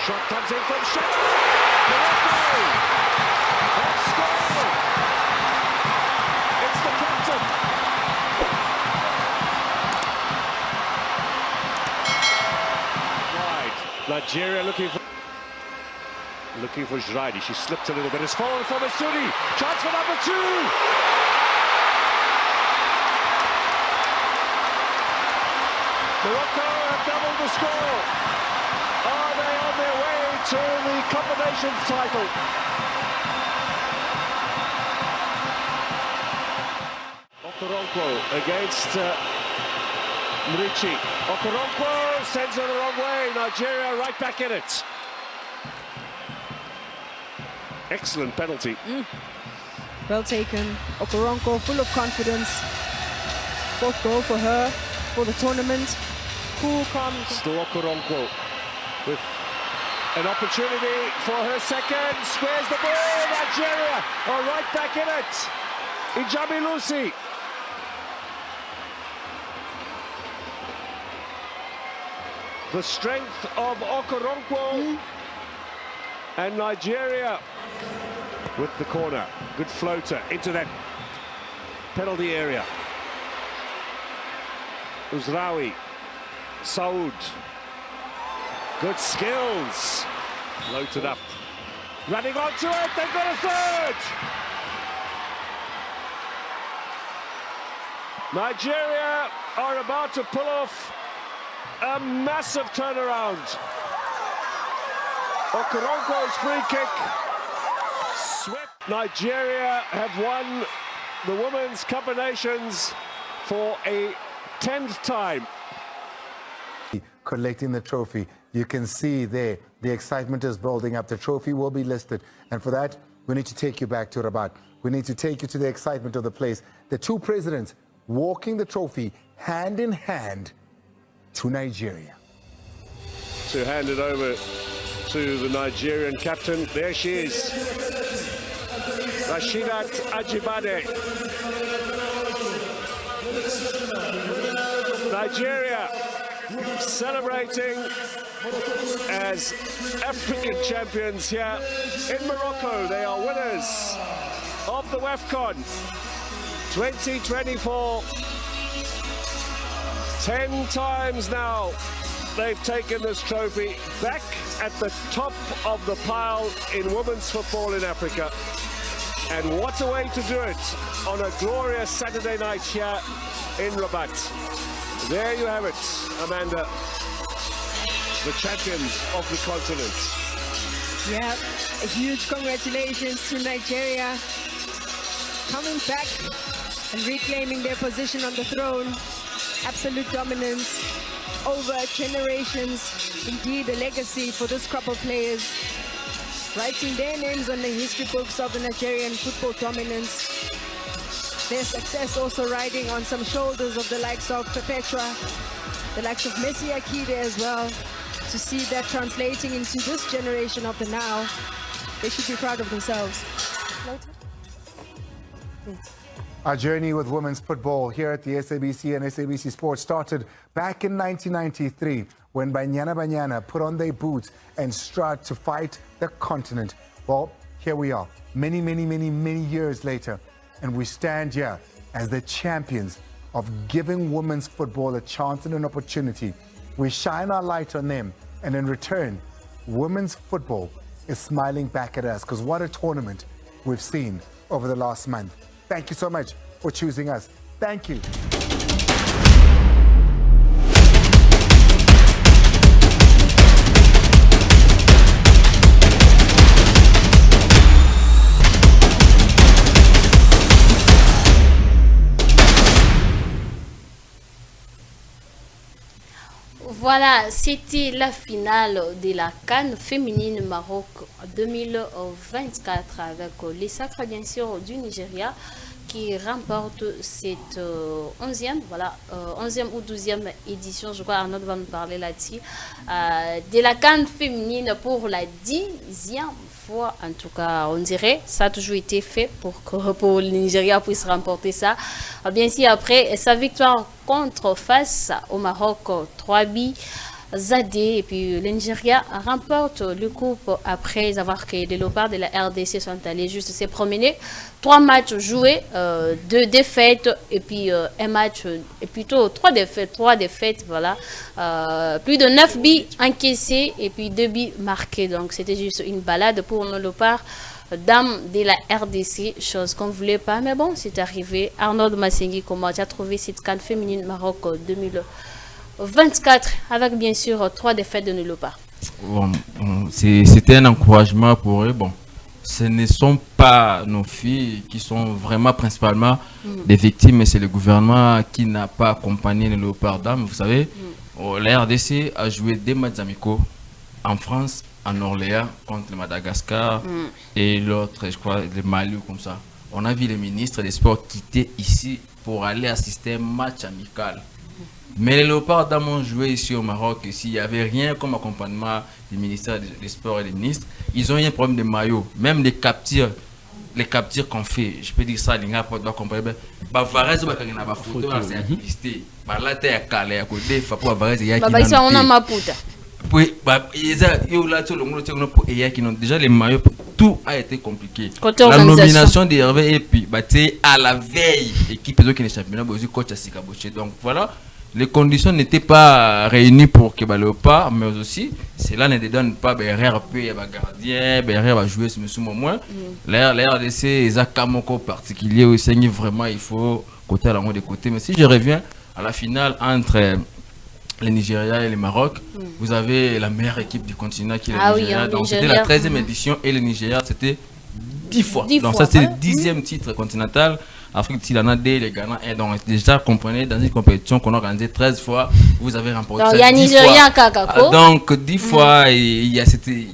Shot comes in from Shep. Morocco have scored. It's the captain. Wide. Nigeria looking for Jraidi. She slipped a little bit. It's fallen for Masudi. Chance for number 2. Morocco have doubled the score. Are they on their way to the combinations title? Okoronkwo against Murici. Okoronkwo sends her the wrong way. Nigeria right back in it. Excellent penalty. Well taken. Okoronkwo full of confidence. Fourth goal for her for the tournament. Cool, calm. Still Okoronkwo with an opportunity for her second. Squares the ball. Nigeria are right back in it. Ijabi Lucy. The strength of Okoronkwo. And Nigeria with the corner. Good floater into that penalty area. Uzraoui. Saud. Good skills. Floated up. Running onto it. They've got a third. Nigeria are about to pull off a massive turnaround. Okoronkwo's free kick swept. Nigeria have won the Women's Cup of Nations for a 10th time. Collecting the trophy, you can see there the excitement is building up. The trophy will be listed, and for that we need to take you back to Rabat. We need to take you to the excitement of the place. The two presidents walking the trophy hand in hand to Nigeria. To hand it over to the Nigerian captain. There she is, Rasheedat Ajibade. Nigeria celebrating as African champions here in Morocco. They are winners of the WAFCON 2024. 10 times now they've taken this trophy back at the top of the pile in women's football in Africa. And what a way to do it on a glorious Saturday night here in Rabat. There you have it, Amanda, the champions of the continent. Yeah, a huge congratulations to Nigeria coming back and reclaiming their position on the throne. Absolute dominance over generations. Indeed, a legacy for this crop of players, writing their names on the history books of the Nigerian football dominance. Their success also riding on some shoulders of the likes of Perpetua, the likes of Messi Akide as well. To see that translating into this generation of the now, they should be proud of themselves. Our journey with women's football here at the SABC and SABC Sports started back in 1993 when Banyana Banyana put on their boots and started to fight the continent. Well, here we are, many years later, and we stand here as the champions of giving women's football a chance and an opportunity. We shine our light on them, and in return, women's football is smiling back at us, because what a tournament we've seen over the last month. Thank you so much for choosing us. Thank you. Voilà, c'était la finale de la CAN féminine Maroc 2024 avec les Sacres bien sûr du Nigeria qui remporte cette 11e, voilà, 11e ou 12e édition, je crois Arnaud va nous parler là-dessus, de la CAN féminine pour la 10e fois, en tout cas on dirait, ça a toujours été fait pour que le Nigeria puisse remporter ça. Bien sûr, après sa victoire face au Maroc, 3-0 Zadé, et puis le Nigeria remporte le coupe après avoir que les Léopards de la RDC sont allés juste se promener. 3 matchs joués, 2 défaites et puis un match, et plutôt 3 défaites, voilà. Plus de 9 buts encaissés et puis 2 buts marqués. Donc c'était juste une balade pour nos Léopards dames de la RDC, chose qu'on ne voulait pas, mais bon, c'est arrivé. Arnaud Massengi, comment tu as trouvé cette CAN féminine Maroc 2024 avec bien sûr 3 défaites de nos Léopards? Bon, c'était un encouragement pour eux. Bon, ce ne sont pas nos filles qui sont vraiment principalement des victimes, mais c'est le gouvernement qui n'a pas accompagné les Léopards dames. Vous savez, la RDC a joué des matchs amicaux en France, en Orléans, contre le Madagascar et l'autre, je crois, le Mali ou comme ça. On a vu les ministres des Sports quitter ici pour aller assister à un match amical. Mais les Léopards dames ont joué ici au Maroc. Ici, il n'y avait rien comme accompagnement du ministère des Sports et des ministres. Ils ont eu un problème de maillot. Même les captures qu'on fait, je peux dire ça, les gars doivent comprendre. Varese, il y a une photo, c'est activité. Là, tu es à Calais, à côté, il faut pas Varese, il y a qui on a ma puta. Oui, déjà les maillots, tout a été compliqué. La nomination d'Hervé et puis à la veille, équipe qui est championnat, coach à Sikaboché. Donc voilà, les conditions n'étaient pas réunies pour que Léopard, mais aussi, cela ne donne pas RRP, il y a gardien, RR va jouer ce monsieur au moins. La RDC, ils ont un particulier aussi, vraiment il faut côté à la de côté. Mais si je reviens à la finale entre le Nigeria et le Maroc, vous avez la meilleure équipe du continent qui est le Nigeria. Donc c'était la 13e édition et le Nigeria c'était 10 fois. Donc ça c'est le 10e titre continental. Afrique il en a des, les Ghana. Et donc déjà comprenez, dans une compétition qu'on a organisée 13 fois, vous avez remporté ça 10 fois. Donc 10 fois, il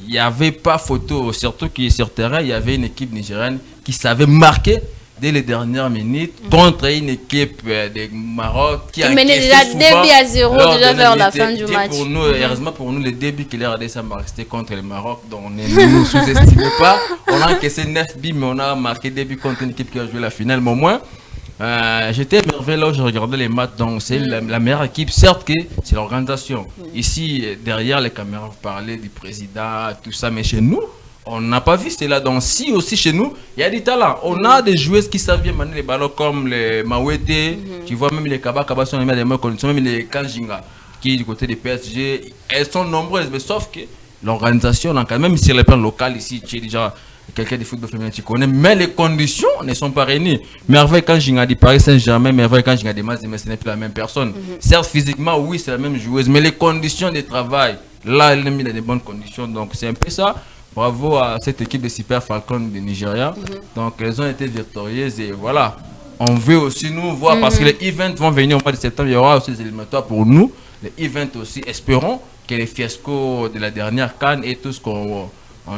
n'y avait pas photo, surtout que sur terrain, il y avait une équipe nigérienne qui savait marquer dès les dernières minutes contre une équipe de Maroc qui a menait déjà 2 buts à 0 déjà vers la fin du match. Pour nous, heureusement pour nous, les débuts qu'il a RDC resté contre le Maroc, donc on ne sous-estimait pas. On a encaissé 9 buts, mais on a marqué 2 buts contre une équipe qui a joué la finale. Mais au moins, j'étais émerveillé là où je regardais les matchs. Donc c'est la meilleure équipe, certes que c'est l'organisation. Ici, derrière les caméras, vous parlez du président, tout ça, mais chez nous, on n'a pas vu cela. Donc si aussi chez nous, il y a du talent. On a des joueuses qui savent bien manier les ballons comme les Mawete, tu vois même les Kaba sont dans les meilleures conditions, même les Kanjinga qui du côté des PSG, elles sont nombreuses, mais sauf que l'organisation, même sur le plan local ici, tu es déjà quelqu'un de football féminin, tu connais, mais les conditions ne sont pas réunies. Merveille quand j'ai dit Paris Saint-Germain, Merveille quand j'ai dit Mas, mais ce n'est plus la même personne. Certes, physiquement, oui, c'est la même joueuse, mais les conditions de travail, là, elle est mise dans de bonnes conditions. Donc, c'est un peu ça. Bravo à cette équipe de Super Falcons de Nigeria. Donc, elles ont été victorieuses et voilà. On veut aussi nous voir parce que les events vont venir au mois de septembre. Il y aura aussi des éliminatoires pour nous. Les events aussi, espérons que les fiascos de la dernière CAN et tout ce qu'on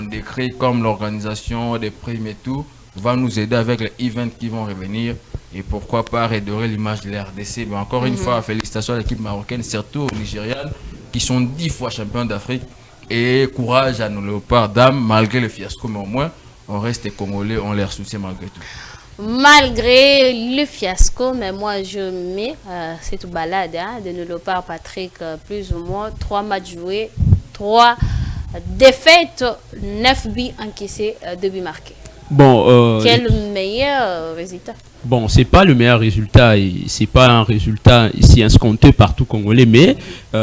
décrit comme l'organisation des primes et tout va nous aider avec les events qui vont revenir. Et pourquoi pas redorer l'image de la RDC. Mais encore une fois, félicitations à l'équipe marocaine, surtout aux Nigérianes qui sont 10 fois champions d'Afrique. Et courage à nos léopards dames, malgré le fiasco, mais au moins, on reste Congolais, on les soutient malgré tout. Malgré le fiasco, mais moi je mets cette balade de nos léopards Patrick, plus ou moins 3 matchs joués, 3 défaites, 9 buts encaissés, 2 buts marqués. Bon, quel meilleur résultat? Bon, c'est pas le meilleur résultat et c'est pas un résultat ici escompté par tout Congolais, mais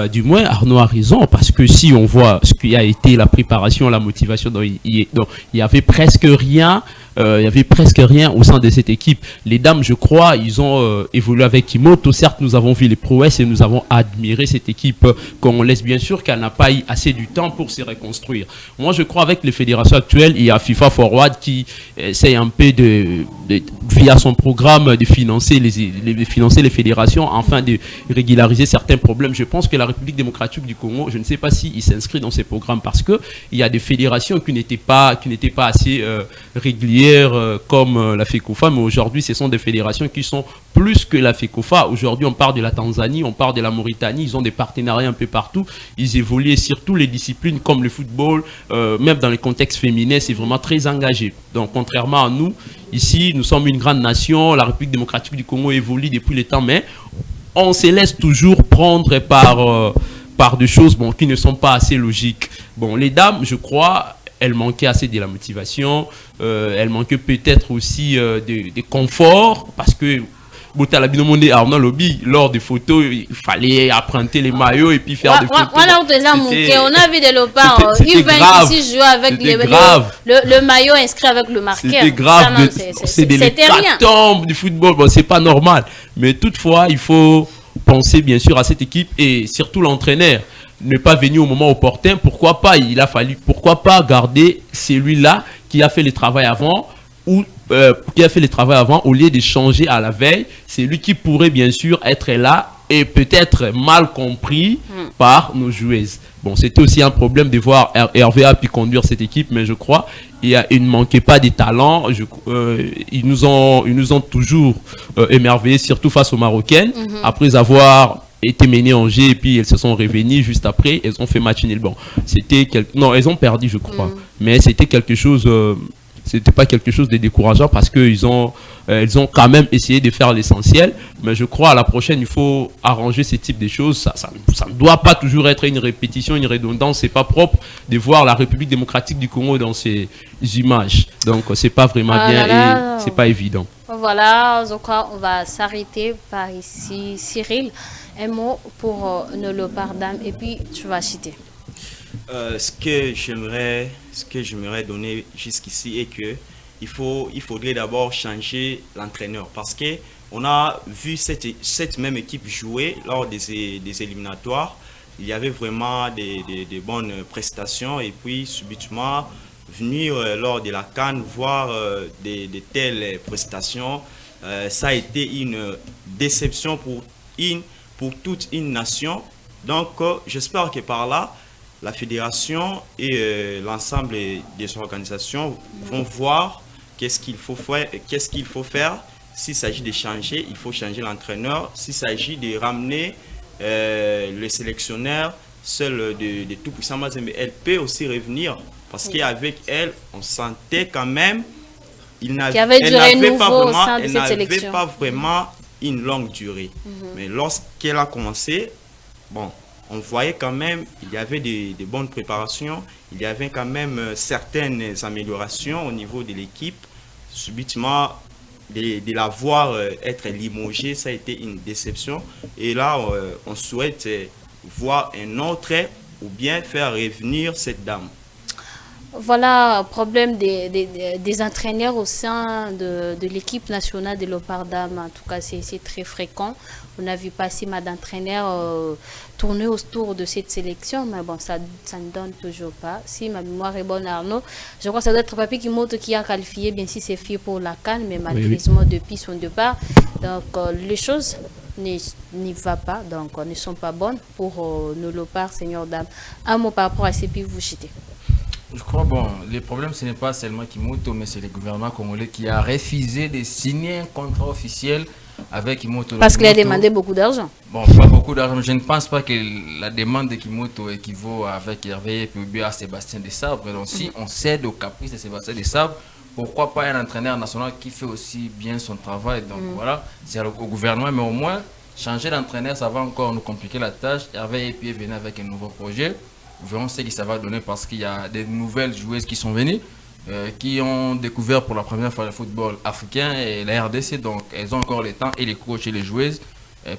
du moins Arnaud a raison parce que si on voit ce qui a été la préparation, la motivation, donc il y avait presque rien. Il y avait presque rien au sein de cette équipe. Les dames, je crois, ils ont évolué avec Kimoto. Certes, nous avons vu les prouesses et nous avons admiré cette équipe qu'on laisse bien sûr qu'elle n'a pas eu assez du temps pour se reconstruire. Moi, je crois avec les fédérations actuelles, il y a FIFA Forward qui essaye un peu via son programme de financer les fédérations afin de régulariser certains problèmes. Je pense que la République démocratique du Congo, je ne sais pas s'il s'inscrit dans ces programmes parce que il y a des fédérations qui n'étaient pas assez régulières comme la FECOFA, mais aujourd'hui ce sont des fédérations qui sont plus que la FECOFA. Aujourd'hui on parle de la Tanzanie, on parle de la Mauritanie, ils ont des partenariats un peu partout, ils évoluent surtout les disciplines comme le football, même dans les contextes féminins, c'est vraiment très engagé. Donc contrairement à nous, ici nous sommes une grande nation, la République démocratique du Congo évolue depuis le temps, mais on se laisse toujours prendre par des choses qui ne sont pas assez logiques. Bon, les dames, je crois, elles manquaient assez de la motivation, elles manquaient peut-être aussi de confort, parce que Arnaud Lobby, lors des photos, il fallait emprunter les maillots et puis faire des photos. On a vu des léopards, ici jouer avec le maillot inscrit avec le marqueur. C'était grave, c'est des hécatombes du football, bon, c'est pas normal. Mais toutefois, il faut penser bien sûr à cette équipe et surtout l'entraîneur. Ne pas venir au moment opportun, pourquoi pas garder celui-là qui a fait le travail avant au lieu de changer à la veille, c'est lui qui pourrait bien sûr être là et peut-être mal compris par nos joueuses. Bon, c'était aussi un problème de voir Hervé a pu conduire cette équipe, mais je crois il ne manquait pas de talent. Ils nous ont toujours émerveillés, surtout face aux Marocaines, après avoir été menées en G et puis elles se sont réveillées juste après, elles ont fait match nul. Bon, non, elles ont perdu, je crois, mais c'était quelque chose. C'était pas quelque chose de décourageant parce qu'elles ont quand même essayé de faire l'essentiel. Mais je crois à la prochaine, il faut arranger ce type de choses. Ça ne doit pas toujours être une répétition, une redondance. C'est pas propre de voir la République démocratique du Congo dans ces images. Donc c'est pas vraiment bien et c'est pas évident. Voilà, je crois on va s'arrêter par ici. Cyril, un mot pour nos léopards dames et puis tu vas citer. Ce que j'aimerais donner jusqu'ici est que il faudrait d'abord changer l'entraîneur parce que on a vu cette même équipe jouer lors des éliminatoires. Il y avait vraiment des bonnes prestations et puis subitement venir lors de la CAN voir de telles prestations, ça a été une déception pour toute une nation. Donc j'espère que par là la fédération et l'ensemble des organisations vont voir qu'est-ce qu'il faut faire. S'il s'agit de changer, il faut changer l'entraîneur. S'il s'agit de ramener le sélectionneur, seul de tout puissant Mazembe, elle peut aussi revenir parce qu'avec elle, on sentait quand même elle n'avait pas vraiment une longue durée. Mais lorsqu'elle a commencé, bon, on voyait quand même, il y avait des bonnes préparations, il y avait quand même certaines améliorations au niveau de l'équipe. Subitement, de la voir être limogée, ça a été une déception. Et là, on souhaite voir un autre ou bien faire revenir cette dame? Voilà, problème des entraîneurs au sein de l'équipe nationale de Léopard Dames. En tout cas, c'est très fréquent. On a vu passer mal d'entraîneurs tourner autour de cette sélection, mais bon, ça ne donne toujours pas. Si ma mémoire est bonne, Arnaud, je crois que ça doit être Papi qui montre qui a qualifié, bien si c'est fait pour la CAN, mais malheureusement, depuis son départ, donc les choses n'y vont pas, donc ne sont pas bonnes pour nos Léopards, Seigneur Dame. Un mot par rapport à ces pays, vous chitez. Je crois, bon, le problème, ce n'est pas seulement Kimoto, mais c'est le gouvernement congolais qui a refusé de signer un contrat officiel avec Kimoto. Parce qu'il a demandé beaucoup d'argent. Bon, pas beaucoup d'argent. Je ne pense pas que la demande de Kimoto équivaut avec Hervé et à Sébastien Desabre. Donc, si on cède au caprice de Sébastien Desabre, pourquoi pas un entraîneur national qui fait aussi bien son travail? Donc, voilà, c'est au gouvernement, mais au moins, changer d'entraîneur, ça va encore nous compliquer la tâche. Hervé et puis venir avec un nouveau projet. Nous verrons ce que ça va donner parce qu'il y a des nouvelles joueuses qui sont venues, qui ont découvert pour la première fois le football africain et la RDC. Donc, elles ont encore le temps et les coachs et les joueuses.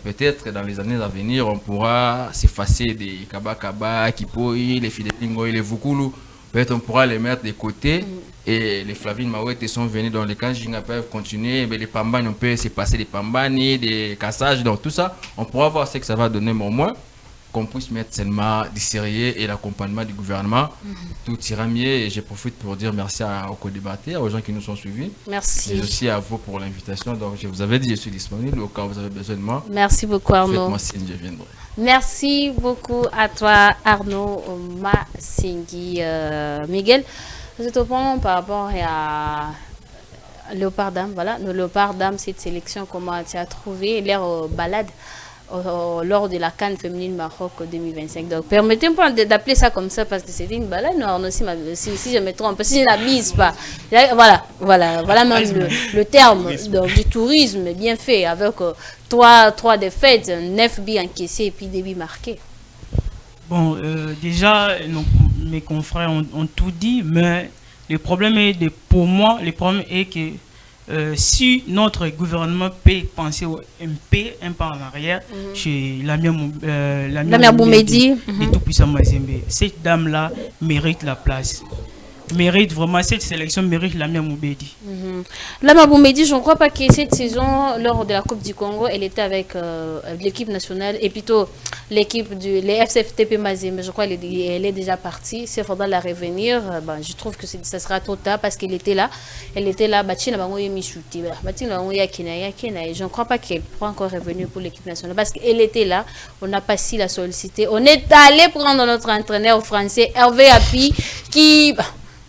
Peut-être dans les années à venir, on pourra s'effacer des Kaba, Kipoi, les Fidepingo et les Vukulu. Peut-être on pourra les mettre de côté. Et les Flavine Mawete sont venus dans les camps. Jinga peuvent continuer. Mais les Pambani, on peut se passer des Pambani, des Kassages. Donc, tout ça, on pourra voir ce que ça va donner, mais au moins qu'on puisse mettre seulement du sérieux et l'accompagnement du gouvernement, tout ira mieux. Et je profite pour dire merci aux co-débatteurs, aux gens qui nous ont suivis. Merci. Et aussi à vous pour l'invitation. Donc, je vous avais dit, je suis disponible au cas où vous avez besoin de moi. Merci beaucoup, Arnaud. Faites-moi signe, je viendrai. Merci beaucoup à toi, Arnaud Masengi. Miguel, je te prends par rapport à Léopard Dame. Voilà, le Léopard Dame, cette sélection, comment tu as trouvé leur balade lors de la CAN féminine Maroc 2025. Donc, permettez-moi d'appeler ça comme ça parce que c'était une balade. Non, si je me trompe, si je n'abuse pas. Voilà même le terme donc, du tourisme bien fait avec 3 défaites, 9 buts encaissés et puis des buts marqués. Bon, déjà, mes confrères ont tout dit, mais le problème est, pour moi, le problème est que si notre gouvernement peut penser un pas en arrière, chez la mère Boumedi et tout puissant Mazembe, cette dame-là mérite la place. Mérite vraiment, cette sélection mérite la mère Moubedi. Lama Boumedi, je ne crois pas que cette saison, lors de la Coupe du Congo, elle était avec l'équipe nationale et plutôt l'équipe les FCFTP Mazembe. Je crois qu'elle est déjà partie. C'est faudra la revenir. Je trouve que ça sera trop tard parce qu'elle était là. Elle était là. Je ne crois pas qu'elle pourra encore revenir pour l'équipe nationale parce qu'elle était là. On n'a pas si la solliciter. On est allé prendre notre entraîneur français, Hervé Api, qui...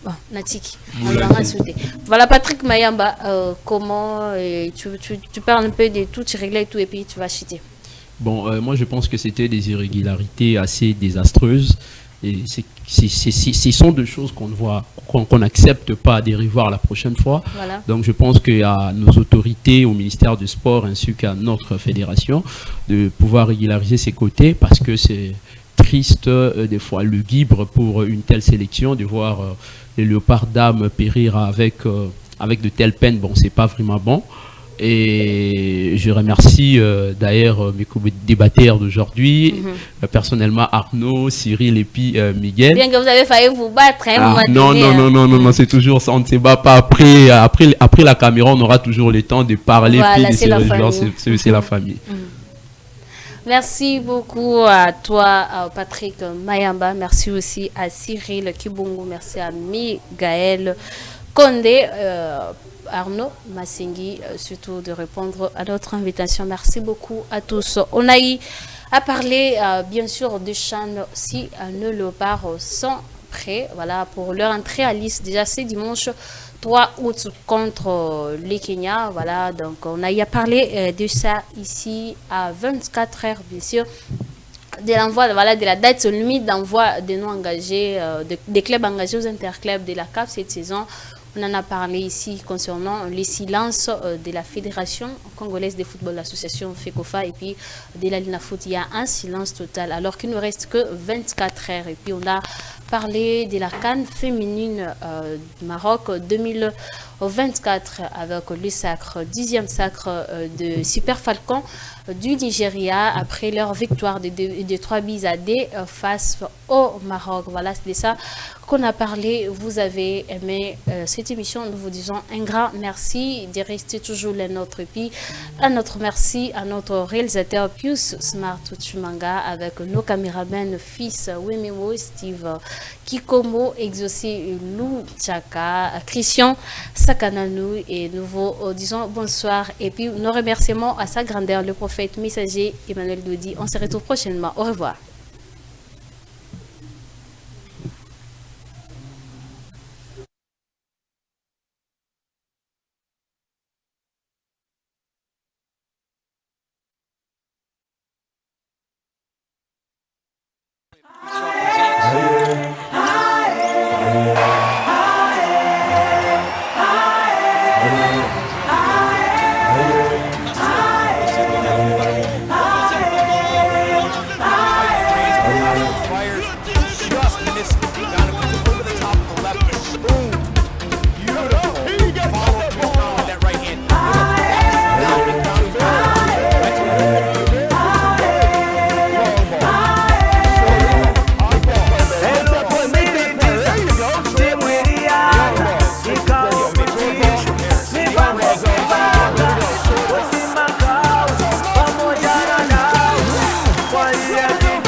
Bon, Natiki, voilà Patrick Mayamba, comment tu parles un peu de tout, tu règles tout et puis tu vas chuter. Bon, moi je pense que c'était des irrégularités assez désastreuses et ce sont des choses qu'on voit, qu'on n'accepte pas de revoir la prochaine fois. Voilà. Donc je pense qu'il y a nos autorités au ministère du Sport ainsi qu'à notre fédération de pouvoir régulariser ces côtés parce que c'est triste des fois lugubre pour une telle sélection de voir les Léopards Dames périr avec de telles peines. Bon, c'est pas vraiment bon. Et je remercie d'ailleurs mes co-débatteurs d'aujourd'hui, personnellement Arnaud, Cyril et puis Miguel. Bien que vous avez failli vous battre, hein, non, c'est toujours ça, on ne se bat pas. Après la caméra, on aura toujours le temps de parler. Voilà, puis c'est la famille. Merci beaucoup à toi, Patrick Mayamba. Merci aussi à Cyril Kibungu. Merci à Miguel Condé, Arnaud Masengi, surtout de répondre à notre invitation. Merci beaucoup à tous. On a eu à parler, bien sûr, de Chan si nos léopards sont prêts. Voilà, pour leur entrée à liste. Déjà, c'est dimanche 3 août contre les Kenya. Voilà, donc on a eu à parler de ça ici à 24 heures, bien sûr, de l'envoi, voilà, de la date limite d'envoi des noms engagés, des clubs engagés aux interclubs de la CAF cette saison. On en a parlé ici concernant les silences de la Fédération congolaise de football, l'association FECOFA, et puis de la Linafoot. Il y a un silence total, alors qu'il ne reste que 24 heures. Et puis on a parlé de la CAN féminine Maroc 2025. 24 avec le sacre, 10e sacre de Super Falcons du Nigeria après leur victoire de 3 buts à 2 face au Maroc. Voilà, c'est de ça qu'on a parlé. Vous avez aimé cette émission. Nous vous disons un grand merci de rester toujours les nôtres. Et puis, un autre merci à notre réalisateur Pius Smart Chumanga avec nos caméramans fils Wemiwo, Steve Kikomo, Exaucé Lou Tchaka, Christian Sakananou, et nous vous disons bonsoir. Et puis, nos remerciements à sa grandeur, le prophète messager Emmanuel Dodi. On se retrouve prochainement. Au revoir. Yeah.